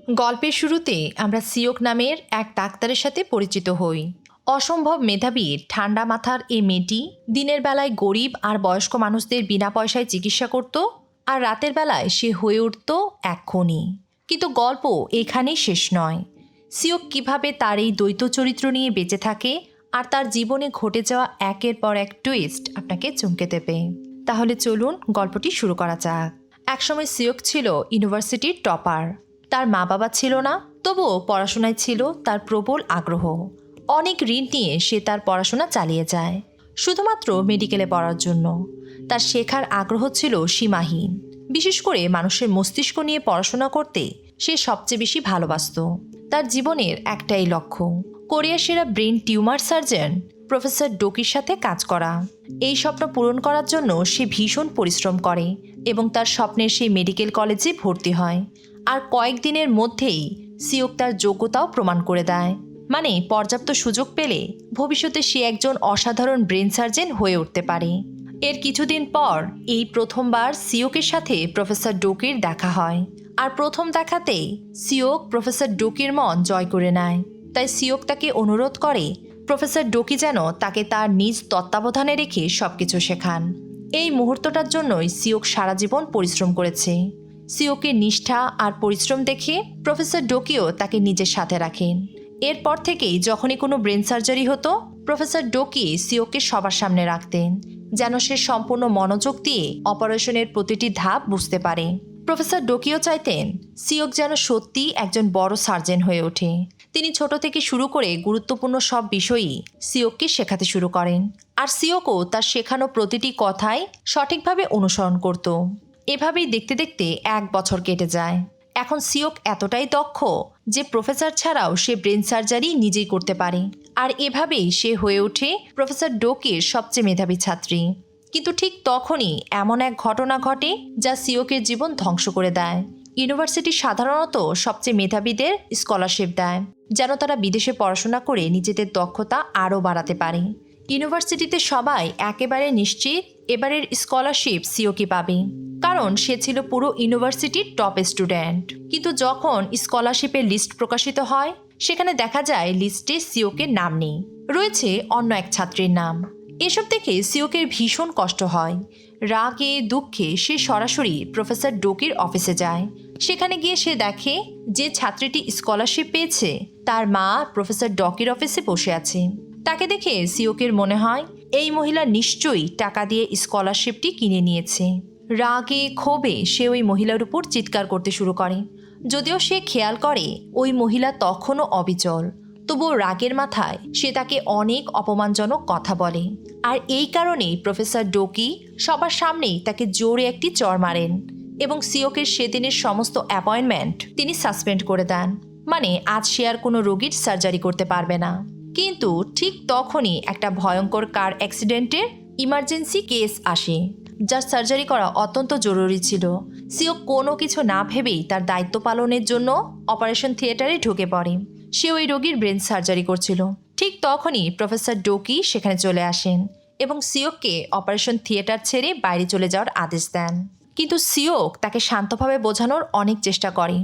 গল্পের শুরুতে আমরা সিওক নামের এক ডাক্তারের সাথে পরিচিত হই। অসম্ভব মেধাবী ঠান্ডা মাথার এই মেয়েটি দিনের বেলায় গরিব আর বয়স্ক মানুষদের বিনা পয়সায় চিকিৎসা করত, আর রাতের বেলায় সে হয়ে উঠত এক খনি। কিন্তু গল্প এখানেই শেষ নয়। সিওক কিভাবে তার এই দ্বৈত চরিত্র নিয়ে বেঁচে থাকে আর তার জীবনে ঘটে যাওয়া একের পর এক টুইস্ট আপনাকে চমকে দেবে। তাহলে চলুন গল্পটি শুরু করা যাক। একসময় সিওক ছিল ইউনিভার্সিটির টপার। তার মা বাবা ছিল না, তবুও পড়াশোনায় ছিল তার প্রবল আগ্রহ। অনেক ঋণ নিয়ে সে তার পড়াশোনা চালিয়ে যায়, শুধুমাত্র মেডিকেলে পড়ার জন্য। তার শেখার আগ্রহ ছিল সীমাহীন। বিশেষ করে মানুষের মস্তিষ্ক নিয়ে পড়াশোনা করতে সে সবচেয়ে বেশি ভালোবাসত। তার জীবনের একটাই লক্ষ্য, কোরিয়ার সেরা ব্রেন টিউমার সার্জন প্রফেসর ডোকির সাথে কাজ করা। এই স্বপ্ন পূরণ করার জন্য সে ভীষণ পরিশ্রম করে এবং তার স্বপ্নের সেই মেডিকেল কলেজে ভর্তি হয়। আর কয়েকদিনের মধ্যেই সিওক তার যোগ্যতাও প্রমাণ করে দেয়। মানে পর্যাপ্ত সুযোগ পেলে ভবিষ্যতে সে একজন অসাধারণ ব্রেন সার্জন হয়ে উঠতে পারে। এর কিছুদিন পর এই প্রথমবার সিওকের সাথে প্রফেসর ডোকির দেখা হয়। আর প্রথম দেখাতেই সিওক প্রফেসর ডোকির মন জয় করে নেয়। তাই সিওক তাকে অনুরোধ করে প্রফেসর ডোকি যেন তাকে তার নিজ তত্ত্বাবধানে রেখে সবকিছু শেখান। এই মুহূর্তটার জন্যই সিওক সারা জীবন পরিশ্রম করেছে। সিওকের নিষ্ঠা আর পরিশ্রম দেখে প্রফেসর ডোকিও তাকে নিজের সাথে রাখেন। এরপর থেকেই যখনই কোনো ব্রেন সার্জারি হতো, প্রফেসর ডোকি সিওকে সবার সামনে রাখতেন, যেন সে সম্পূর্ণ মনোযোগ দিয়ে অপারেশনের প্রতিটি ধাপ বুঝতে পারে। প্রফেসর ডোকিও চাইতেন সিওক যেন সত্যি একজন বড় সার্জন হয়ে ওঠে। তিনি ছোট থেকে শুরু করে গুরুত্বপূর্ণ সব বিষয়ই সিওককে শেখাতে শুরু করেন। আর সিওকও তার শেখানো প্রতিটি কথাই সঠিকভাবে অনুসরণ করত। এভাবেই দেখতে দেখতে 1 বছর কেটে যায়। এখন সিওক এতটাই দক্ষ যে প্রফেসর ছাড়াও সে ব্রেন সার্জারি নিজেই করতে পারে। আর এভাবেই সে হয়ে ওঠে প্রফেসর ডোকির সবচেয়ে মেধাবী ছাত্রী। কিন্তু ঠিক তখনই এমন এক ঘটনা ঘটে যা সিওকের জীবন ধ্বংস করে দেয়। ইউনিভার্সিটি সাধারণত সবচেয়ে মেধাবীদের স্কলারশিপ দেয়, যেন তারা বিদেশে পড়াশোনা করে নিজেদের দক্ষতা আরও বাড়াতে পারে। ইউনিভার্সিটিতে সবাই একেবারে নিশ্চিত এবারের স্কলারশিপ সিওকি পাবে, কারণ সে ছিল পুরো ইউনিভার্সিটির টপ স্টুডেন্ট। কিন্তু যখন স্কলারশিপের লিস্ট প্রকাশিত হয়, সেখানে দেখা যায় লিস্টে সিওকের নাম নেই, রয়েছে অন্য এক ছাত্রীর নাম। এসব দেখে সিওকের ভীষণ কষ্ট হয়। রাগে দুঃখে সে সরাসরি প্রফেসর ডোকির অফিসে যায়। সেখানে গিয়ে সে দেখে যে ছাত্রীটি স্কলারশিপ পেয়েছে তার মা প্রফেসর ডকির অফিসে বসে আছে। তাকে দেখে সিওকের মনে হয় এই মহিলা নিশ্চয়ই টাকা দিয়ে স্কলারশিপটি কিনে নিয়েছে। রাগে ক্ষোভে সে ওই মহিলার উপর চিৎকার করতে শুরু করে। যদিও সে খেয়াল করে ওই মহিলা তখনও অবিচল, তবুও রাগের মাথায় সে তাকে অনেক অপমানজনক কথা বলে। আর এই কারণেই প্রফেসর ডোকি সবার সামনেই তাকে জোরে একটি চড় মারেন এবং সিওকের সেদিনের সমস্ত অ্যাপয়েন্টমেন্ট তিনি সাসপেন্ড করে দেন। মানে আজ সে আর কোনো রোগীর সার্জারি করতে পারবে না। কিন্তু ঠিক তখনই একটা ভয়ঙ্কর কার অ্যাক্সিডেন্টের ইমার্জেন্সি কেস আসে, যার সার্জারি করা অত্যন্ত জরুরি ছিল। সিওক কোনো কিছু না ভেবেই তার দায়িত্ব পালনের জন্য অপারেশন থিয়েটারে ঢুকে পড়ে। সে ওই রোগীর ব্রেন সার্জারি করছিল। ঠিক তখনই প্রফেসর ডোকি সেখানে চলে আসেন এবং সিওককে অপারেশন থিয়েটার ছেড়ে বাইরে চলে যাওয়ার আদেশ দেন। কিন্তু সিওক তাকে শান্তভাবে বোঝানোর অনেক চেষ্টা করে।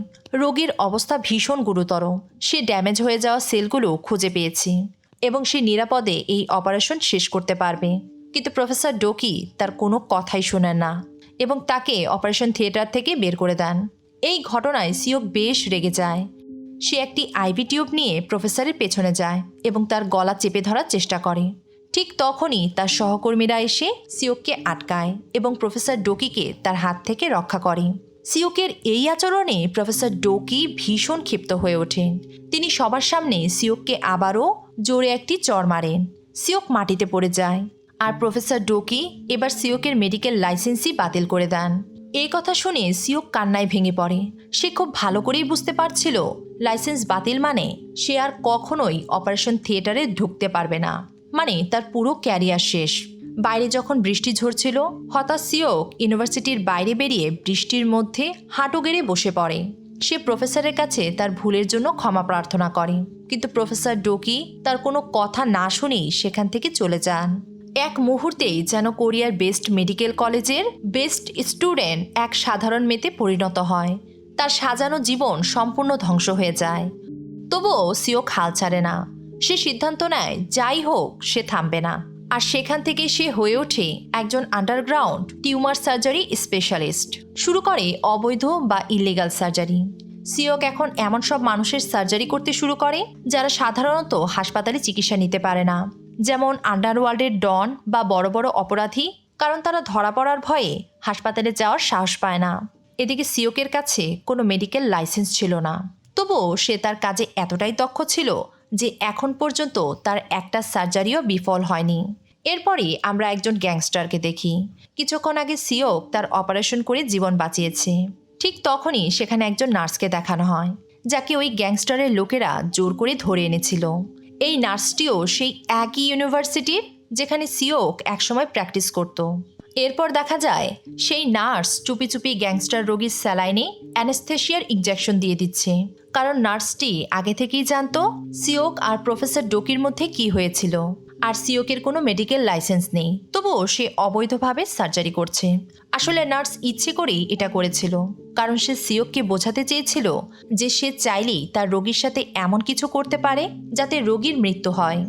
রোগীর অবস্থা ভীষণ গুরুতর। সে ড্যামেজ হয়ে যাওয়া সেলগুলো খুঁজে পেয়েছে এবং সে নিরাপদে এই অপারেশন শেষ করতে পারবে। কিন্তু প্রফেসর ডোকি তার কোনো কথাই শোনেন না এবং তাকে অপারেশন থিয়েটার থেকে বের করে দেন। এই ঘটনায় সিওক বেশ রেগে যায়। সে একটি আইভি টিউব নিয়ে প্রফেসরের পেছনে যায় এবং তার গলা চেপে ধরার চেষ্টা করে। ঠিক তখনই তার সহকর্মীরা এসে সিওককে আটকায় এবং প্রফেসর ডোকিকে তার হাত থেকে রক্ষা করে। সিওকের এই আচরণে প্রফেসর ডোকি ভীষণ ক্ষিপ্ত হয়ে ওঠেন। তিনি সবার সামনে সিওককে আবারও জোরে একটি চড় মারেন। সিওক মাটিতে পড়ে যায় আর প্রফেসর ডোকি এবার সিওকের মেডিকেল লাইসেন্সই বাতিল করে দেন। এই কথা শুনে সিওক কান্নায় ভেঙে পড়ে। সে খুব ভালো করেই বুঝতে পারছিল লাইসেন্স বাতিল মানে সে আর কখনোই অপারেশন থিয়েটারে ঢুকতে পারবে না। মানে তার পুরো ক্যারিয়ার শেষ। বাইরে যখন বৃষ্টি ঝরছিল, হঠাৎ সিওক ইউনিভার্সিটির বাইরে বেরিয়ে বৃষ্টির মধ্যে হাঁটু গেড়ে বসে পড়ে। সে প্রফেসরের কাছে তার ভুলের জন্য ক্ষমা প্রার্থনা করে, কিন্তু প্রফেসর ডোকি তার কোনো কথা না শুনেই সেখান থেকে চলে যান। এক মুহূর্তেই যেন কোরিয়ার বেস্ট মেডিকেল কলেজের বেস্ট স্টুডেন্ট এক সাধারণ মেয়েতে পরিণত হয়। তার সাজানো জীবন সম্পূর্ণ ধ্বংস হয়ে যায়। তবুও সিওক হাল ছাড়ে না। সে সিদ্ধান্ত নেয় যাই হোক সে থামবে না। আর সেখান থেকে সে হয়ে ওঠে একজন আন্ডারগ্রাউন্ড টিউমার সার্জারি স্পেশালিস্ট। শুরু করে অবৈধ বা ইলিগাল সার্জারি। সিওক এখন এমন সব মানুষের সার্জারি করতে শুরু করে যারা সাধারণত হাসপাতালে চিকিৎসা নিতে পারে না, যেমন আন্ডারওয়ার্ল্ডের ডন বা বড় বড় অপরাধী, কারণ তারা ধরা পড়ার ভয়ে হাসপাতালে যাওয়ার সাহস পায় না। এদিকে সিওকের কাছে কোনো মেডিকেল লাইসেন্স ছিল না, তবুও সে তার কাজে এতটাই দক্ষ ছিল যে এখন পর্যন্ত তার একটা সার্জারিও বিফল হয়নি। এরপরে আমরা একজন গ্যাংস্টারকে দেখি। কিছুক্ষণ আগে সিওক তার অপারেশন করে জীবন বাঁচিয়েছে। ঠিক তখনই সেখানে একজন নার্সকে দেখানো হয়, যাকে ওই গ্যাংস্টারের লোকেরা জোর করে ধরে এনেছিল। এই নার্সটিও সেই একই ইউনিভার্সিটির যেখানে সিওক একসময় প্র্যাকটিস করত। এরপর দেখা যায় সেই নার্স চুপি চুপি গ্যাংস্টার রোগীর স্যালাইনে অ্যানেস্থেশিয়ার ইনজেকশন দিয়ে দিচ্ছে, কারণ নার্সটি আগে থেকেই জানতো সিওক আর প্রফেসর ডোকির মধ্যে কি হয়েছিল। আর সিওকের কোনো মেডিকেল লাইসেন্স নেই, তবুও সে অবৈধভাবে সার্জারি করছে। আসলে নার্স ইচ্ছে করেই এটা করেছিল, কারণ সে সিওককে বোঝাতে চেয়েছিল যে সে চাইলেই তার রোগীর সাথে এমন কিছু করতে পারে যাতে রোগীর মৃত্যু হয়,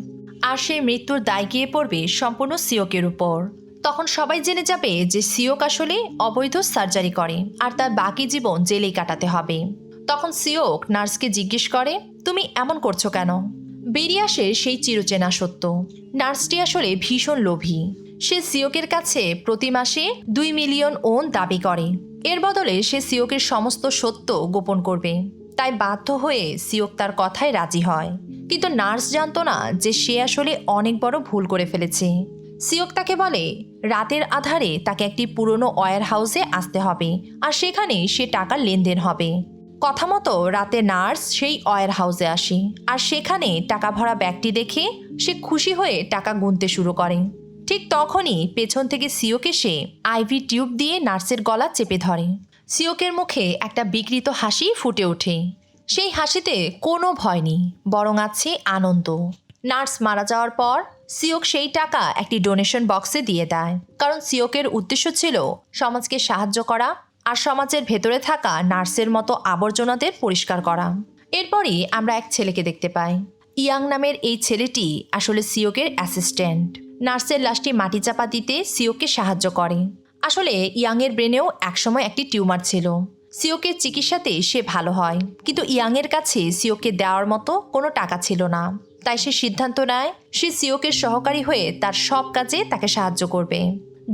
আর সেই মৃত্যুর দায় গিয়ে পড়বে সম্পূর্ণ সিওকের উপর। তখন সবাই জেনে যাবে যে সিওক আসলে অবৈধ সার্জারি করে আর তার বাকি জীবন জেলেই কাটাতে হবে। তখন সিওক নার্সকে জিজ্ঞেস করে, তুমি এমন করছো কেন? বেরিয়ে আসে সেই চিরচেনা সত্য। নার্সটি আসলে ভীষণ লোভী। সে সিওকের কাছে প্রতি মাসে 2 মিলিয়ন ওন দাবি করে। এর বদলে সে সিওকের সমস্ত সত্য গোপন করবে। তাই বাধ্য হয়ে সিওক তার কথায় রাজি হয়। কিন্তু নার্স জানতো না যে সে আসলে অনেক বড় ভুল করে ফেলেছে। সিওক তাকে বলে রাতের আধারে তাকে একটি পুরনো ওয়্যার হাউসে আসতে হবে, আর সেখানে সে টাকার লেনদেন হবে। কথা মতো রাতে নার্স সেই ওয়্যার হাউসে আসে, আর সেখানে টাকা ভরা ব্যাগটি দেখে সে খুশি হয়ে টাকা গুনতে শুরু করে। ঠিক তখনই পেছন থেকে সিওক এসে আইভি টিউব দিয়ে নার্সের গলা চেপে ধরে। সিওকের মুখে একটা বিকৃত হাসি ফুটে ওঠে। সেই হাসিতে কোনো ভয় নেই, বরং আছে আনন্দ। নার্স মারা যাওয়ার পর সিওক সেই টাকা একটি ডোনেশন বক্সে দিয়ে দেয়, কারণ সিওকের উদ্দেশ্য ছিল সমাজকে সাহায্য করা আর সমাজের ভেতরে থাকা নার্সের মতো আবর্জনাদের পরিষ্কার করা। এরপরই আমরা এক ছেলেকে দেখতে পাই। ইয়াং নামের এই ছেলেটি আসলে সিওকের অ্যাসিস্ট্যান্ট। নার্সের লাশটি মাটি চাপা দিতে সিওককে সাহায্য করে। আসলে ইয়াংয়ের ব্রেনেও একসময় একটি টিউমার ছিল। সিওকের চিকিৎসাতে সে ভালো হয়, কিন্তু ইয়াংয়ের কাছে সিওককে দেওয়ার মতো কোনো টাকা ছিল না। তাই সে সিদ্ধান্ত নেয় সে সিওকের সহকারী হয়ে তার সব কাজে তাকে সাহায্য করবে।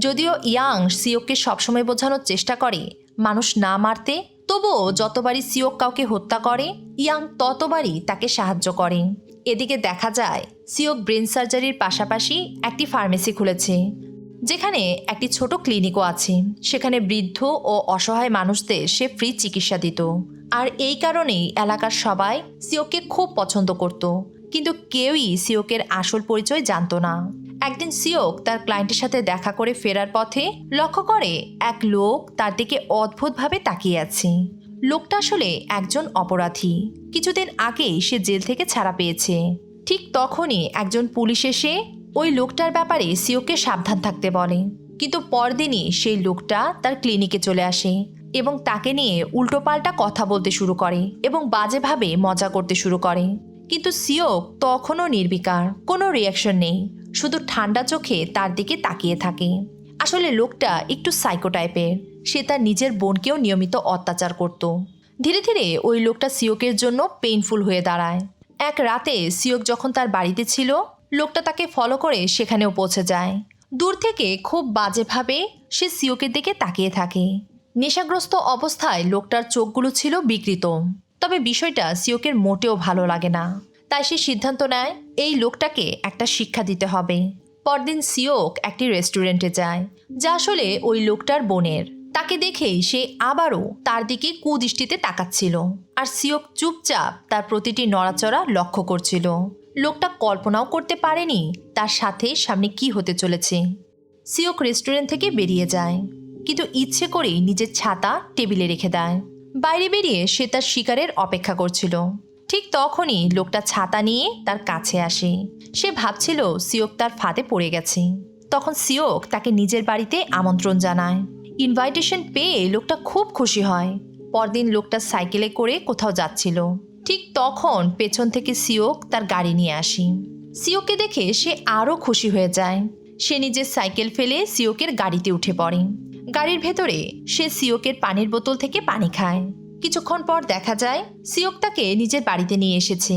যদিও ইয়াং সিওককে সবসময় বোঝানোর চেষ্টা করে মানুষ না মারতে, তবুও যতবারই সিওক কাউকে হত্যা করে ইয়াং ততবারই তাকে সাহায্য করে। এদিকে দেখা যায় সিওক ব্রেন সার্জারির পাশাপাশি একটি ফার্মেসি খুলেছে, যেখানে একটি ছোট ক্লিনিকও আছে। সেখানে বৃদ্ধ ও অসহায় মানুষদের সে ফ্রি চিকিৎসা দিত। আর এই কারণেই এলাকার সবাই সিওককে খুব পছন্দ করত, কিন্তু কেউই সিওকের আসল পরিচয় জানতো না। একদিন সিওক তার ক্লায়েন্টের সাথে দেখা করে ফেরার পথে লক্ষ্য করে এক লোক তার দিকে অদ্ভুতভাবে তাকিয়ে আছে। লোকটা আসলে একজন অপরাধী। কিছুদিন আগেই সে জেল থেকে ছাড়া পেয়েছে। ঠিক তখনই একজন পুলিশ এসে ওই লোকটার ব্যাপারে সিওককে সাবধান থাকতে বলে। কিন্তু পরদিনই সেই লোকটা তার ক্লিনিকে চলে আসে এবং তাকে নিয়ে উল্টোপাল্টা কথা বলতে শুরু করে এবং বাজেভাবে মজা করতে শুরু করে। কিন্তু সিওক তখনও নির্বিকার, কোনো রিয়াকশন নেই, শুধু ঠান্ডা চোখে তার দিকে তাকিয়ে থাকে। আসলে লোকটা একটু সাইকো টাইপের। সে তার নিজের বোনকেও নিয়মিত অত্যাচার করত। ধীরে ধীরে ওই লোকটা সিওকের জন্য পেইনফুল হয়ে দাঁড়ায়। এক রাতে সিওক যখন তার বাড়িতে ছিল, লোকটা তাকে ফলো করে সেখানেও পৌঁছে যায়। দূর থেকে খুব বাজেভাবে সে সিওকের দিকে তাকিয়ে থাকে। নেশাগ্রস্ত অবস্থায় লোকটার চোখগুলো ছিল বিকৃত। তবে বিষয়টা সিওকের মোটেও ভালো লাগে না। তাই সে সিদ্ধান্ত নেয় এই লোকটাকে একটা শিক্ষা দিতে হবে। পরদিন সিওক একটি রেস্টুরেন্টে যায়, যা আসলে ওই লোকটার বোনের। তাকে দেখেই সে আবারও তার দিকে কুদৃষ্টিতে তাকাচ্ছিল, আর সিওক চুপচাপ তার প্রতিটি নড়াচড়া লক্ষ্য করছিল। লোকটা কল্পনাও করতে পারেনি তার সাথে সামনে কি হতে চলেছে। সিওক রেস্টুরেন্ট থেকে বেরিয়ে যায়, কিন্তু ইচ্ছে করেই নিজের ছাতা টেবিলে রেখে দেয়। বাইরে বেরিয়ে সে তার শিকারের অপেক্ষা করছিল। ঠিক তখনই লোকটা ছাতা নিয়ে তার কাছে আসে। সে ভাবছিল সিওক তার ফাঁদে পড়ে গেছে। তখন সিওক তাকে নিজের বাড়িতে আমন্ত্রণ জানায়। ইনভাইটেশন পেয়ে লোকটা খুব খুশি হয়। পরদিন লোকটা সাইকেলে করে কোথাও যাচ্ছিল। ঠিক তখন পেছন থেকে সিওক তার গাড়ি নিয়ে আসে। সিওককে দেখে সে আরও খুশি হয়ে যায়। সে নিজের সাইকেল ফেলে সিওকের গাড়িতে উঠে পড়ে। গাড়ির ভেতরে সে সিওকের পানির বোতল থেকে পানি খায়। কিছুক্ষণ পর দেখা যায় সিওক তাকে নিজের বাড়িতে নিয়ে এসেছে।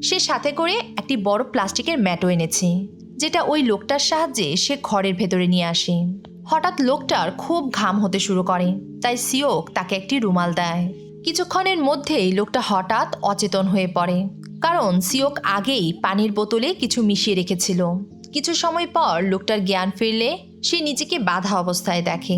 সে সাথে করে একটি বড় প্লাস্টিকের ম্যাটও এনেছে, যেটা ওই লোকটার সাহায্যে সে ঘরের ভেতরে নিয়ে আসে। হঠাৎ লোকটার খুব ঘাম হতে শুরু করে, তাই সিওক তাকে একটি রুমাল দেয়। কিছুক্ষণের মধ্যেই লোকটা হঠাৎ অচেতন হয়ে পড়ে, কারণ সিওক আগেই পানির বোতলে কিছু মিশিয়ে রেখেছিল। কিছু সময় পর লোকটার জ্ঞান ফিরলে সে নিজেকে বাঁধা অবস্থায় দেখে।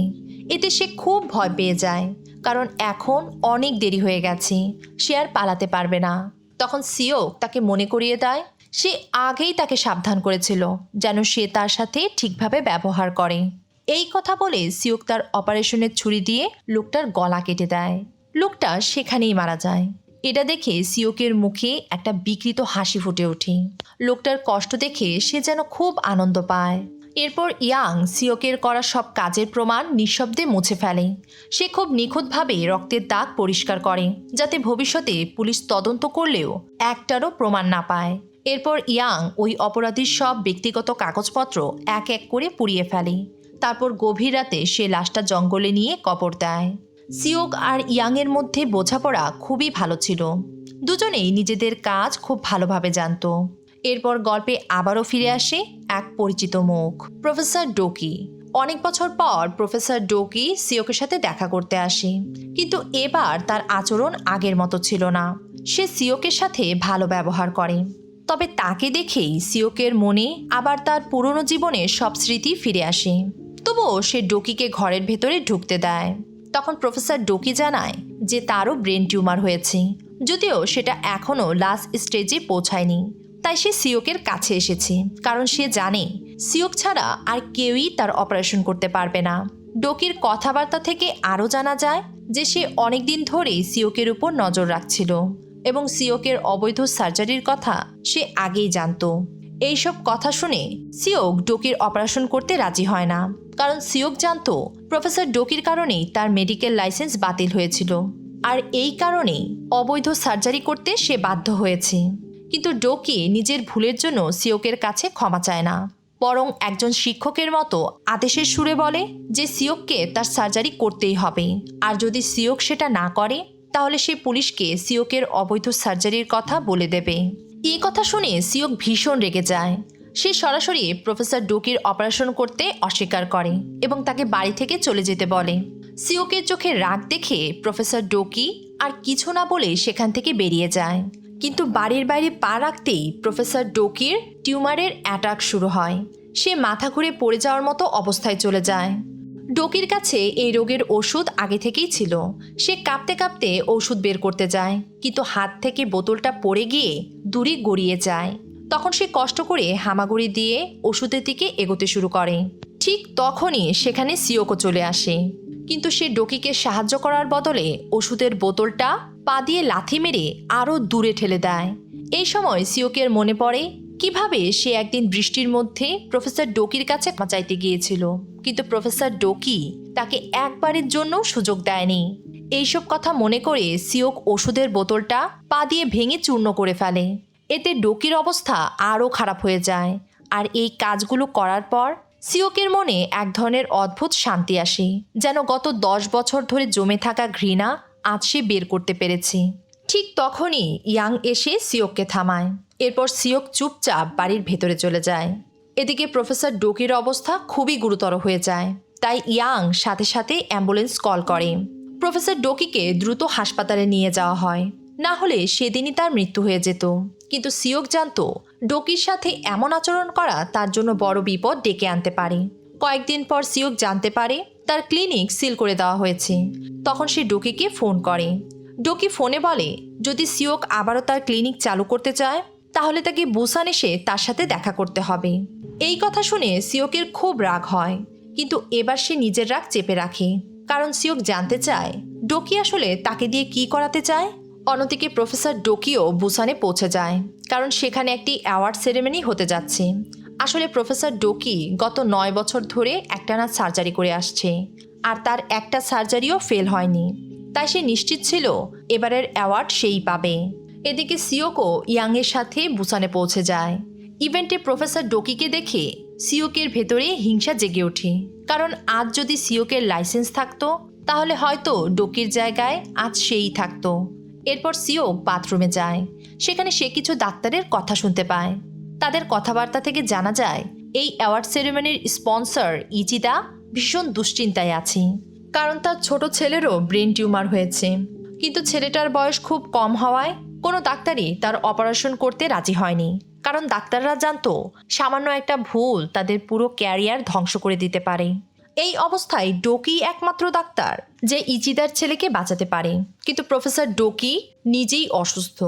এতে সে খুব ভয় পেয়ে যায়, কারণ এখন অনেক দেরি হয়ে গেছে, সে আর পালাতে পারবে না। তখন সিওক তাকে মনে করিয়ে দেয় সে আগেই তাকে সাবধান করেছিল যেন সে তার সাথে ঠিকভাবে ব্যবহার করে। এই কথা বলে সিওক তার অপারেশনের ছুরি দিয়ে লোকটার গলা কেটে দেয়। লোকটা সেখানেই মারা যায়। এটা দেখে সিওকের মুখে একটা বিকৃত হাসি ফুটে ওঠে। লোকটার কষ্ট দেখে সে যেন খুব আনন্দ পায়। এরপর ইয়াং সিওকের করা সব কাজের প্রমাণ নিঃশব্দে মুছে ফেলে। সে খুব নিখুঁতভাবে রক্তের দাগ পরিষ্কার করে, যাতে ভবিষ্যতে পুলিশ তদন্ত করলেও একটারও প্রমাণ না পায়। এরপর ইয়াং ওই অপরাধীর সব ব্যক্তিগত কাগজপত্র এক এক করে পুড়িয়ে ফেলে। তারপর গভীর রাতে সে লাশটা জঙ্গলে নিয়ে কবর দেয়। সিওক আর ইয়াংয়ের মধ্যে বোঝাপড়া খুবই ভালো ছিল। দুজনেই নিজেদের কাজ খুব ভালোভাবে জানত। এরপর গল্পে আবারও ফিরে আসে এক পরিচিত মুখ, প্রফেসর ডোকি। অনেক বছর পর প্রফেসর ডোকি সিওকের সাথে দেখা করতে আসে, কিন্তু এবার তার আচরণ আগের মতো ছিল না। সে সিওকের সাথে ভালো ব্যবহার করে, তবে তাকে দেখেই সিওকের মনে আবার তার পুরনো জীবনের সব স্মৃতি ফিরে আসে। তবুও সে ডোকিকে ঘরের ভেতরে ঢুকতে দেয়। তখন প্রফেসর ডোকি জানায় যে তারও ব্রেন টিউমার হয়েছে, যদিও সেটা এখনও লাস্ট স্টেজে পৌঁছায়নি। তাই সে সিওকের কাছে এসেছে, কারণ সে জানে সিওক ছাড়া আর কেউই তার অপারেশন করতে পারবে না। ডোকির কথাবার্তা থেকে আরও জানা যায় যে সে অনেকদিন ধরেই সিওকের উপর নজর রাখছিল এবং সিওকের অবৈধ সার্জারির কথা সে আগেই জানত। এইসব কথা শুনে সিওক ডোকির অপারেশন করতে রাজি হয় না, কারণ সিওক জানত প্রফেসর ডোকির কারণেই তার মেডিকেল লাইসেন্স বাতিল হয়েছিল, আর এই কারণেই অবৈধ সার্জারি করতে সে বাধ্য হয়েছে। কিন্তু ডোকি নিজের ভুলের জন্য সিওকের কাছে ক্ষমা চায় না, বরং একজন শিক্ষকের মতো আদেশের সুরে বলে যে সিওককে তার সার্জারি করতেই হবে, আর যদি সিওক সেটা না করে তাহলে সে পুলিশকে সিওকের অবৈধ সার্জারির কথা বলে দেবে। এই কথা শুনে সিওক ভীষণ রেগে যায়। সে সরাসরি প্রফেসর ডোকির অপারেশন করতে অস্বীকার করে এবং তাকে বাড়ি থেকে চলে যেতে বলে। সিওকের চোখে রাগ দেখে প্রফেসর ডোকি আর কিছু না বলে সেখান থেকে বেরিয়ে যায়। কিন্তু বাড়ির বাইরে পা রাখতেই প্রফেসর ডোকির টিউমারের অ্যাটাক শুরু হয়। সে মাথা ঘুরে পড়ে যাওয়ার মতো অবস্থায় চলে যায়। ডোকির কাছে এই রোগের ওষুধ আগে থেকেই ছিল। সে কাঁপতে কাঁপতে ওষুধ বের করতে যায়, কিন্তু হাত থেকে বোতলটা পড়ে গিয়ে দূরে গড়িয়ে যায়। তখন সে কষ্ট করে হামাগুড়ি দিয়ে ওষুধের দিকে এগোতে শুরু করে। ঠিক তখনই সেখানে সিওকো চলে আসে, কিন্তু সে ডোকিকে সাহায্য করার বদলে ওষুধের বোতলটা পা দিয়ে লাথি মেরে আরও দূরে ঠেলে দেয়। এই সময় সিওকের মনে পড়ে কিভাবে সে একদিন বৃষ্টির মধ্যে প্রফেসর ডোকির কাছে ক্ষমা চাইতে গিয়েছিল, কিন্তু প্রফেসর ডোকি তাকে একবারের জন্য সুযোগ দেয়নি। এইসব কথা মনে করে সিওক ওষুধের বোতলটা পা দিয়ে ভেঙে চূর্ণ করে ফেলে। এতে ডোকির অবস্থা আরও খারাপ হয়ে যায়। আর এই কাজগুলো করার পর সিওকের মনে এক ধরনের অদ্ভুত শান্তি আসে, যেন গত 10 বছর ধরে জমে থাকা ঘৃণা আজ সে বের করতে পেরেছে। ঠিক তখনই ইয়াং এসে সিওককে থামায়। এরপর সিওক চুপচাপ বাড়ির ভেতরে চলে যায়। এদিকে প্রফেসর ডোকির অবস্থা খুবই গুরুতর হয়ে যায়, তাই ইয়াং সাথে সাথে অ্যাম্বুলেন্স কল করে। প্রফেসর ডোকিকে দ্রুত হাসপাতালে নিয়ে যাওয়া হয়, না হলে সেদিনই তার মৃত্যু হয়ে যেত। কিন্তু সিওক জানত ডোকির সাথে এমন আচরণ করা তার জন্য বড় বিপদ ডেকে আনতে পারে। কয়েকদিন পর সিওক জানতে পারে তার ক্লিনিক সিল করে দেওয়া হয়েছে। তখন সে ডোকিকে ফোন করে। ডোকি ফোনে বলে যদি সিওক আবারও তার ক্লিনিক চালু করতে চায় তাহলে তাকে বুসান এসে তার সাথে দেখা করতে হবে। এই কথা শুনে সিওকের খুব রাগ হয়, কিন্তু এবার সে নিজের রাগ চেপে রাখে, কারণ সিওক জানতে চায় ডোকি আসলে তাকে দিয়ে কি করাতে চায়। অন্যদিকে প্রফেসর ডোকিও বুসানে পৌঁছে যায়, কারণ সেখানে একটি অ্যাওয়ার্ড সেরেমনি হতে যাচ্ছে। আসলে প্রফেসর ডোকি গত 9 বছর ধরে একটানা সার্জারি করে আসছে, আর তার একটা সার্জারিও ফেল হয়নি। তাই সে নিশ্চিত ছিল এবারের অ্যাওয়ার্ড সেই পাবে। এদিকে সিওকও ইয়াংয়ের সাথে বুসানে পৌঁছে যায়। ইভেন্টে প্রফেসর ডোকিকে দেখে সিওকের ভেতরে হিংসা জেগে ওঠে, কারণ আজ যদি সিওকের লাইসেন্স থাকতো তাহলে হয়তো ডোকির জায়গায় আজ সেই থাকতো। এরপর সিওক বাথরুমে যায়। সেখানে সে কিছু ডাক্তারের কথা শুনতে পায়। তাদের কথাবার্তা থেকে জানা যায় এই অ্যাওয়ার্ড সেরেমনির স্পন্সর ইচিদা ভীষণ দুশ্চিন্তায় আছে, কারণ তার ছোট ছেলেরও ব্রেন টিউমার হয়েছে। কিন্তু ছেলেটার বয়স খুব কম হওয়ায় কোনো ডাক্তারই তার অপারেশন করতে রাজি হয়নি, কারণ ডাক্তাররা জানতো সামান্য একটা ভুল তাদের পুরো ক্যারিয়ার ধ্বংস করে দিতে পারে। এই অবস্থায় ডোকি একমাত্র ডাক্তার যে ইচিদার ছেলেকে বাঁচাতে পারে, কিন্তু প্রফেসর ডোকি নিজেই অসুস্থ।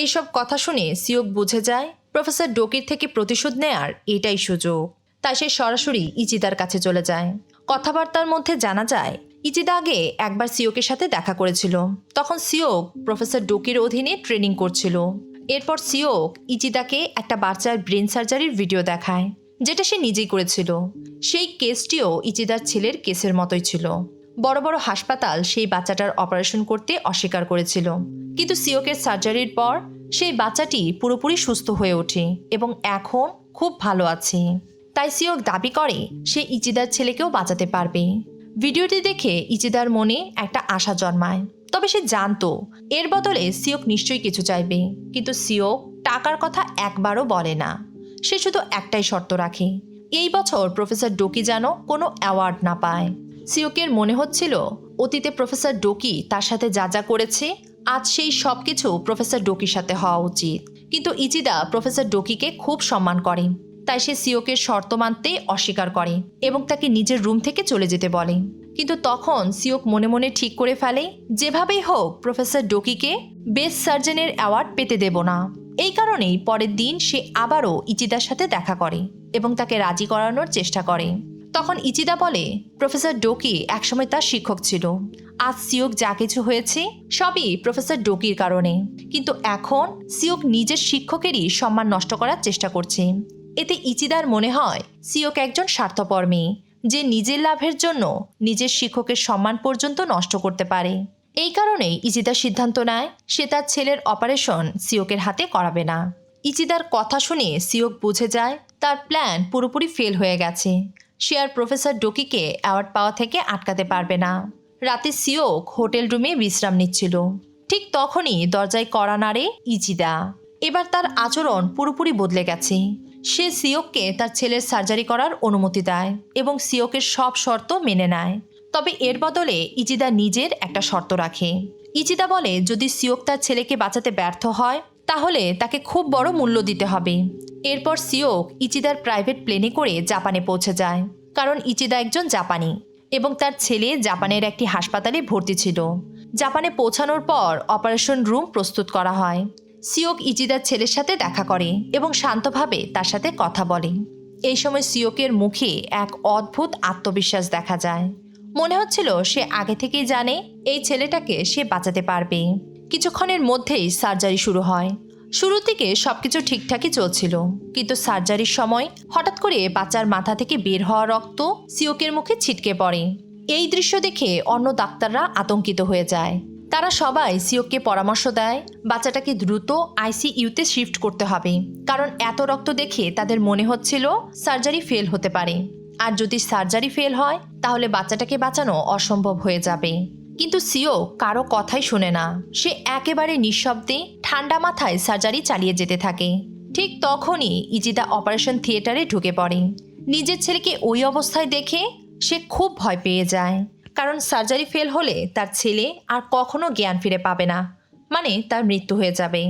এইসব কথা শুনে সিওক বুঝে যায় প্রফেসর ডোকির থেকে প্রতিশোধ নেয়ার এটাই সুযোগ। তাই সে সরাসরি ইচিদার কাছে চলে যায়। কথাবার্তার মধ্যে জানা যায় ইচিদা আগে একবার সিওকের সাথে দেখা করেছিল। তখন সিওক প্রফেসর ডোকির অধীনে ট্রেনিং করছিল। এরপর সিওক ইচিদাকে একটা বাচ্চার ব্রেন সার্জারির ভিডিও দেখায়, যেটা সে নিজেই করেছিল। সেই কেসটিও ইচিদার ছেলের কেসের মতোই ছিল। বড় বড় হাসপাতাল সেই বাচ্চাটার অপারেশন করতে অস্বীকার করেছিল, কিন্তু সিওকের সার্জারির পর সেই বাচ্চাটি পুরোপুরি সুস্থ হয়ে ওঠে এবং এখন খুব ভালো আছে। তাই সিওক দাবি করে সে ইচিদার ছেলেকেও বাঁচাতে পারবে। ভিডিওটি দেখে ইচিদার মনে একটা আশা জন্মায়, তবে সে জানতো এর বদলে সিওক নিশ্চয়ই কিছু চাইবে। কিন্তু সিওক টাকার কথা একবারও বলে না। সে শুধু একটাই শর্ত রাখে, এই বছর প্রফেসর ডোকি যেন কোনো অ্যাওয়ার্ড না পায়। সিওকের মনে হচ্ছিল অতীতে প্রফেসর ডোকি তার সাথে যা যা করেছে আজ সেই সব কিছু প্রফেসর ডোকির সাথে হওয়া উচিত। কিন্তু ইচিদা প্রফেসর ডোকিকে খুব সম্মান করে, তাই সে সিওকের শর্ত মানতে অস্বীকার করে এবং তাকে নিজের রুম থেকে চলে যেতে বলে। কিন্তু তখন সিওক মনে মনে ঠিক করে ফেলে যেভাবেই হোক প্রফেসর ডোকিকে বেস্ট সার্জনের অ্যাওয়ার্ড পেতে দেব না। এই কারণেই পরের দিন সে আবারও ইচিদার সাথে দেখা করে এবং তাকে রাজি করানোর চেষ্টা করে। তখন ইচিদা বলে প্রফেসর ডোকি একসময় তার শিক্ষক ছিল। আজ সিওক যা কিছু হয়েছে সবই প্রফেসর ডোকির কারণে, কিন্তু এখন সিওক নিজের শিক্ষকেরই সম্মান নষ্ট করার চেষ্টা করছে। এতে ইচিদার মনে হয় সিওক একজন স্বার্থপর মেয়ে, যে নিজের লাভের জন্য নিজের শিক্ষকের সম্মান পর্যন্ত নষ্ট করতে পারে। এই কারণেই ইচিদা সিদ্ধান্ত নেয় সে তার ছেলের অপারেশন সিওকের হাতে করাবে না। ইচিদার কথা শুনে সিওক বুঝে যায় তার প্ল্যান পুরোপুরি ফেল হয়ে গেছে। সে আর প্রফেসর ডোকিকে অ্যাওয়ার্ড পাওয়া থেকে আটকাতে পারবে না। রাতে সিওক হোটেল রুমে বিশ্রাম নিচ্ছিল। ঠিক তখনই দরজায় কড়া নাড়ে ইচিদা। এবার তার আচরণ পুরোপুরি বদলে গেছে। সে সিওককে তার ছেলের সার্জারি করার অনুমতি দেয় এবং সিওকের সব শর্ত মেনে নেয়। তবে এর বদলে ইচিদা নিজের একটা শর্ত রাখে। ইচিদা বলে যদি সিওক তার ছেলেকে বাঁচাতে ব্যর্থ হয় তাহলে তাকে খুব বড় মূল্য দিতে হবে। এরপর সিওক ইচিদার প্রাইভেট প্লেনে করে জাপানে পৌঁছে যায়, কারণ ইচিদা একজন জাপানি এবং তার ছেলে জাপানের একটি হাসপাতালে ভর্তি ছিল। জাপানে পৌঁছানোর পর অপারেশন রুম প্রস্তুত করা হয়। সিওক ইচিদার ছেলের সাথে দেখা করে এবং শান্তভাবে তার সাথে কথা বলে। এই সময় সিওকের মুখে এক অদ্ভুত আত্মবিশ্বাস দেখা যায়। মনে হচ্ছিল সে আগে থেকেই জানে এই ছেলেটাকে সে বাঁচাতে পারবে। কিছুক্ষণের মধ্যেই সার্জারি শুরু হয়। শুরুর দিকে সবকিছু ঠিকঠাকই চলছিল, কিন্তু সার্জারির সময় হঠাৎ করে বাচ্চার মাথা থেকে বের হওয়া রক্ত সিওকের মুখে ছিটকে পড়ে। এই দৃশ্য দেখে অন্য ডাক্তাররা আতঙ্কিত হয়ে যায়। তারা সবাই সিওককে পরামর্শ দেয় বাচ্চাটাকে দ্রুত আইসিইউতে শিফট করতে হবে, কারণ এত রক্ত দেখে তাদের মনে হচ্ছিল সার্জারি ফেল হতে পারে। আর যদি সার্জারি ফেল হয় তাহলে বাচ্চাটাকে বাঁচানো অসম্ভব হয়ে যাবে। কিন্তু সিওক কারো কথাই শোনে না। সে একেবারে নিঃশব্দে ঠান্ডা মাথায় সার্জারি চালিয়ে যেতে থাকে। ঠিক তখনই ইচিদা অপারেশন থিয়েটারে ঢুকে পড়ে। নিজের ছেলেকে ওই অবস্থায় দেখে সে খুব ভয় পেয়ে যায়, কারণ সার্জারি ফেল হলে তার ছেলে আর কখনো জ্ঞান ফিরে পাবে না, মানে তার মৃত্যু হয়ে যাবে।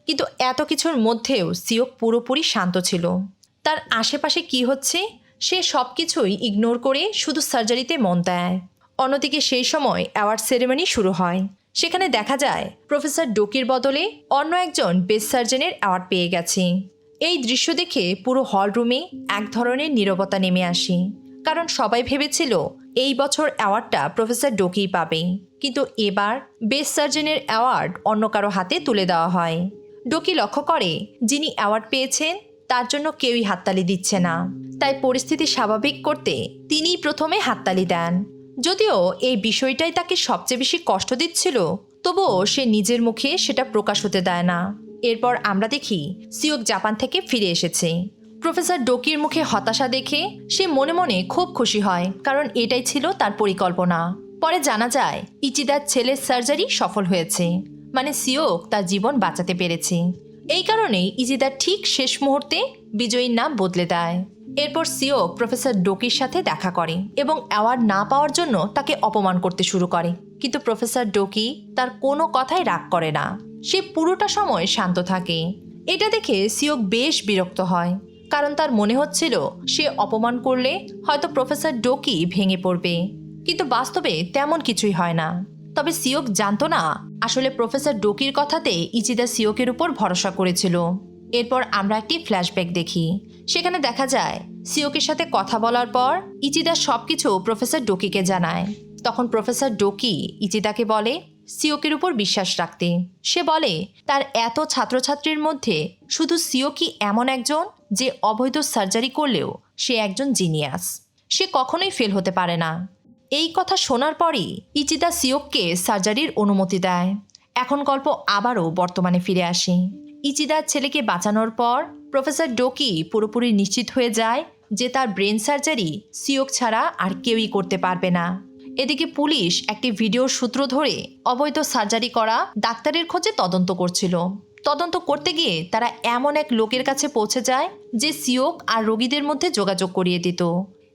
কিন্তু এত কিছুর মধ্যেও সিওক পুরোপুরি শান্ত ছিল। তার আশেপাশে কি হচ্ছে সে সব কিছুই ইগনোর করে শুধু সার্জারিতে মন দেয়। অন্যদিকে সেই সময় অ্যাওয়ার্ড সেরেমনি শুরু হয়। সেখানে দেখা যায় প্রফেসর ডোকির বদলে অন্য একজন বেস্ট সার্জনের অ্যাওয়ার্ড পেয়ে গেছে। এই দৃশ্য দেখে পুরো হল রুমে এক ধরনের নীরবতা নেমে আসে, কারণ সবাই ভেবেছিল এই বছর অ্যাওয়ার্ডটা প্রফেসর ডোকিই পাবে। কিন্তু এবার বেস্ট সার্জনের অ্যাওয়ার্ড অন্য কারো হাতে তুলে দেওয়া হয়। ডোকি লক্ষ্য করে যিনি অ্যাওয়ার্ড পেয়েছেন তার জন্য কেউই হাততালি দিচ্ছে না। তাই পরিস্থিতি স্বাভাবিক করতে তিনিই প্রথমে হাততালি দেন। যদিও এই বিষয়টাই তাকে সবচেয়ে বেশি কষ্ট দিচ্ছিল, তবুও সে নিজের মুখে সেটা প্রকাশ হতে দেয় না। এরপর আমরা দেখি সিওক জাপান থেকে ফিরে এসেছে। প্রফেসর ডোকির মুখে হতাশা দেখে সে মনে মনে খুব খুশি হয়, কারণ এটাই ছিল তার পরিকল্পনা। পরে জানা যায় ইচিদার ছেলের সার্জারি সফল হয়েছে, মানে সিওক তার জীবন বাঁচাতে পেরেছে। এই কারণেই ইচিদার ঠিক শেষ মুহূর্তে বিজয়ীর নাম বদলে দেয়। এরপর সিওক প্রফেসর ডোকির সাথে দেখা করে এবং অ্যাওয়ার্ড না পাওয়ার জন্য তাকে অপমান করতে শুরু করে, কিন্তু প্রফেসর ডোকি তার কোনো কথাই রাগ করে না। সে পুরোটা সময় শান্ত থাকে। এটা দেখে সিওক বেশ বিরক্ত হয়, কারণ তার মনে হচ্ছিল সে অপমান করলে হয়তো প্রফেসর ডোকি ভেঙে পড়বে, কিন্তু বাস্তবে তেমন কিছুই হয় না। তবে সিওক জানতো না আসলে প্রফেসর ডোকির কথাতে ইচিদা সিওকের উপর ভরসা করেছিল। এরপর আমরা একটি ফ্ল্যাশব্যাক দেখি। সেখানে দেখা যায় সিওকের সাথে কথা বলার পর ইচিদা সবকিছু প্রফেসর ডোকিকে জানায়। তখন প্রফেসর ডোকি ইচিদাকে বলে সিওকের উপর বিশ্বাস রাখতে। সে বলে তার এত ছাত্রছাত্রীর মধ্যে শুধু সিওকি এমন একজন যে অবৈধ সার্জারি করলেও সে একজন জিনিয়াস, সে কখনোই ফেল হতে পারে না। এই কথা শোনার পরই ইচিদা সিওককে সার্জারির অনুমতি দেয়। এখন গল্প আবারও বর্তমানে ফিরে আসে। ইচিদার ছেলেকে বাঁচানোর পর প্রফেসর ডোকি পুরোপুরি নিশ্চিত হয়ে যায় যে তার ব্রেন সার্জারি সিওক ছাড়া আর কেউই করতে পারবে না। এদিকে পুলিশ একটি ভিডিওর সূত্র ধরে অবৈধ সার্জারি করা ডাক্তারের খোঁজে তদন্ত করছিল। তদন্ত করতে গিয়ে তারা এমন এক লোকের কাছে পৌঁছে যায় যে সিওক আর রোগীদের মধ্যে যোগাযোগ করিয়ে দিত।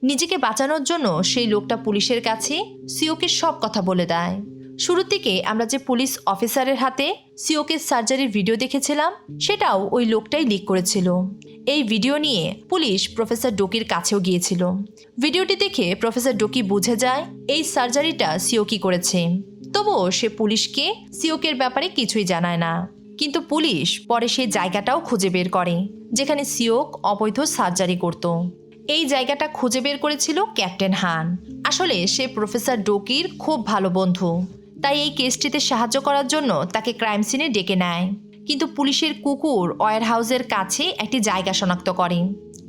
নিজেকে বাঁচানোর জন্য সেই লোকটা পুলিশের কাছে সিওকের সব কথা বলে দেয়। শুরুর দিকে আমরা যে পুলিশ অফিসারের হাতে সিওকের সার্জারির ভিডিও দেখেছিলাম, সেটাও ওই লোকটাই লিক করেছিল। এই ভিডিও নিয়ে পুলিশ প্রফেসর ডোকির কাছেও গিয়েছিল। ভিডিওটি দেখে প্রফেসর ডোকি বুঝে যায় এই সার্জারিটা সিওকি করেছে। তবুও সে পুলিশকে সিওকের ব্যাপারে কিছুই জানায় না। কিন্তু পুলিশ পরে সেই জায়গাটাও খুঁজে বের করে যেখানে সিওক অবৈধ সার্জারি করত। এই জায়গাটা খুঁজে বের করেছিল ক্যাপ্টেন হান। আসলে সে প্রফেসর ডোকির খুব ভালো বন্ধু, তাই এই কেসটিতে সাহায্য করার জন্য তাকে ক্রাইম সিনে ডেকে নেয়। কিন্তু পুলিশের কুকুর ওয়্যার হাউসের কাছে একটি জায়গা শনাক্ত করে।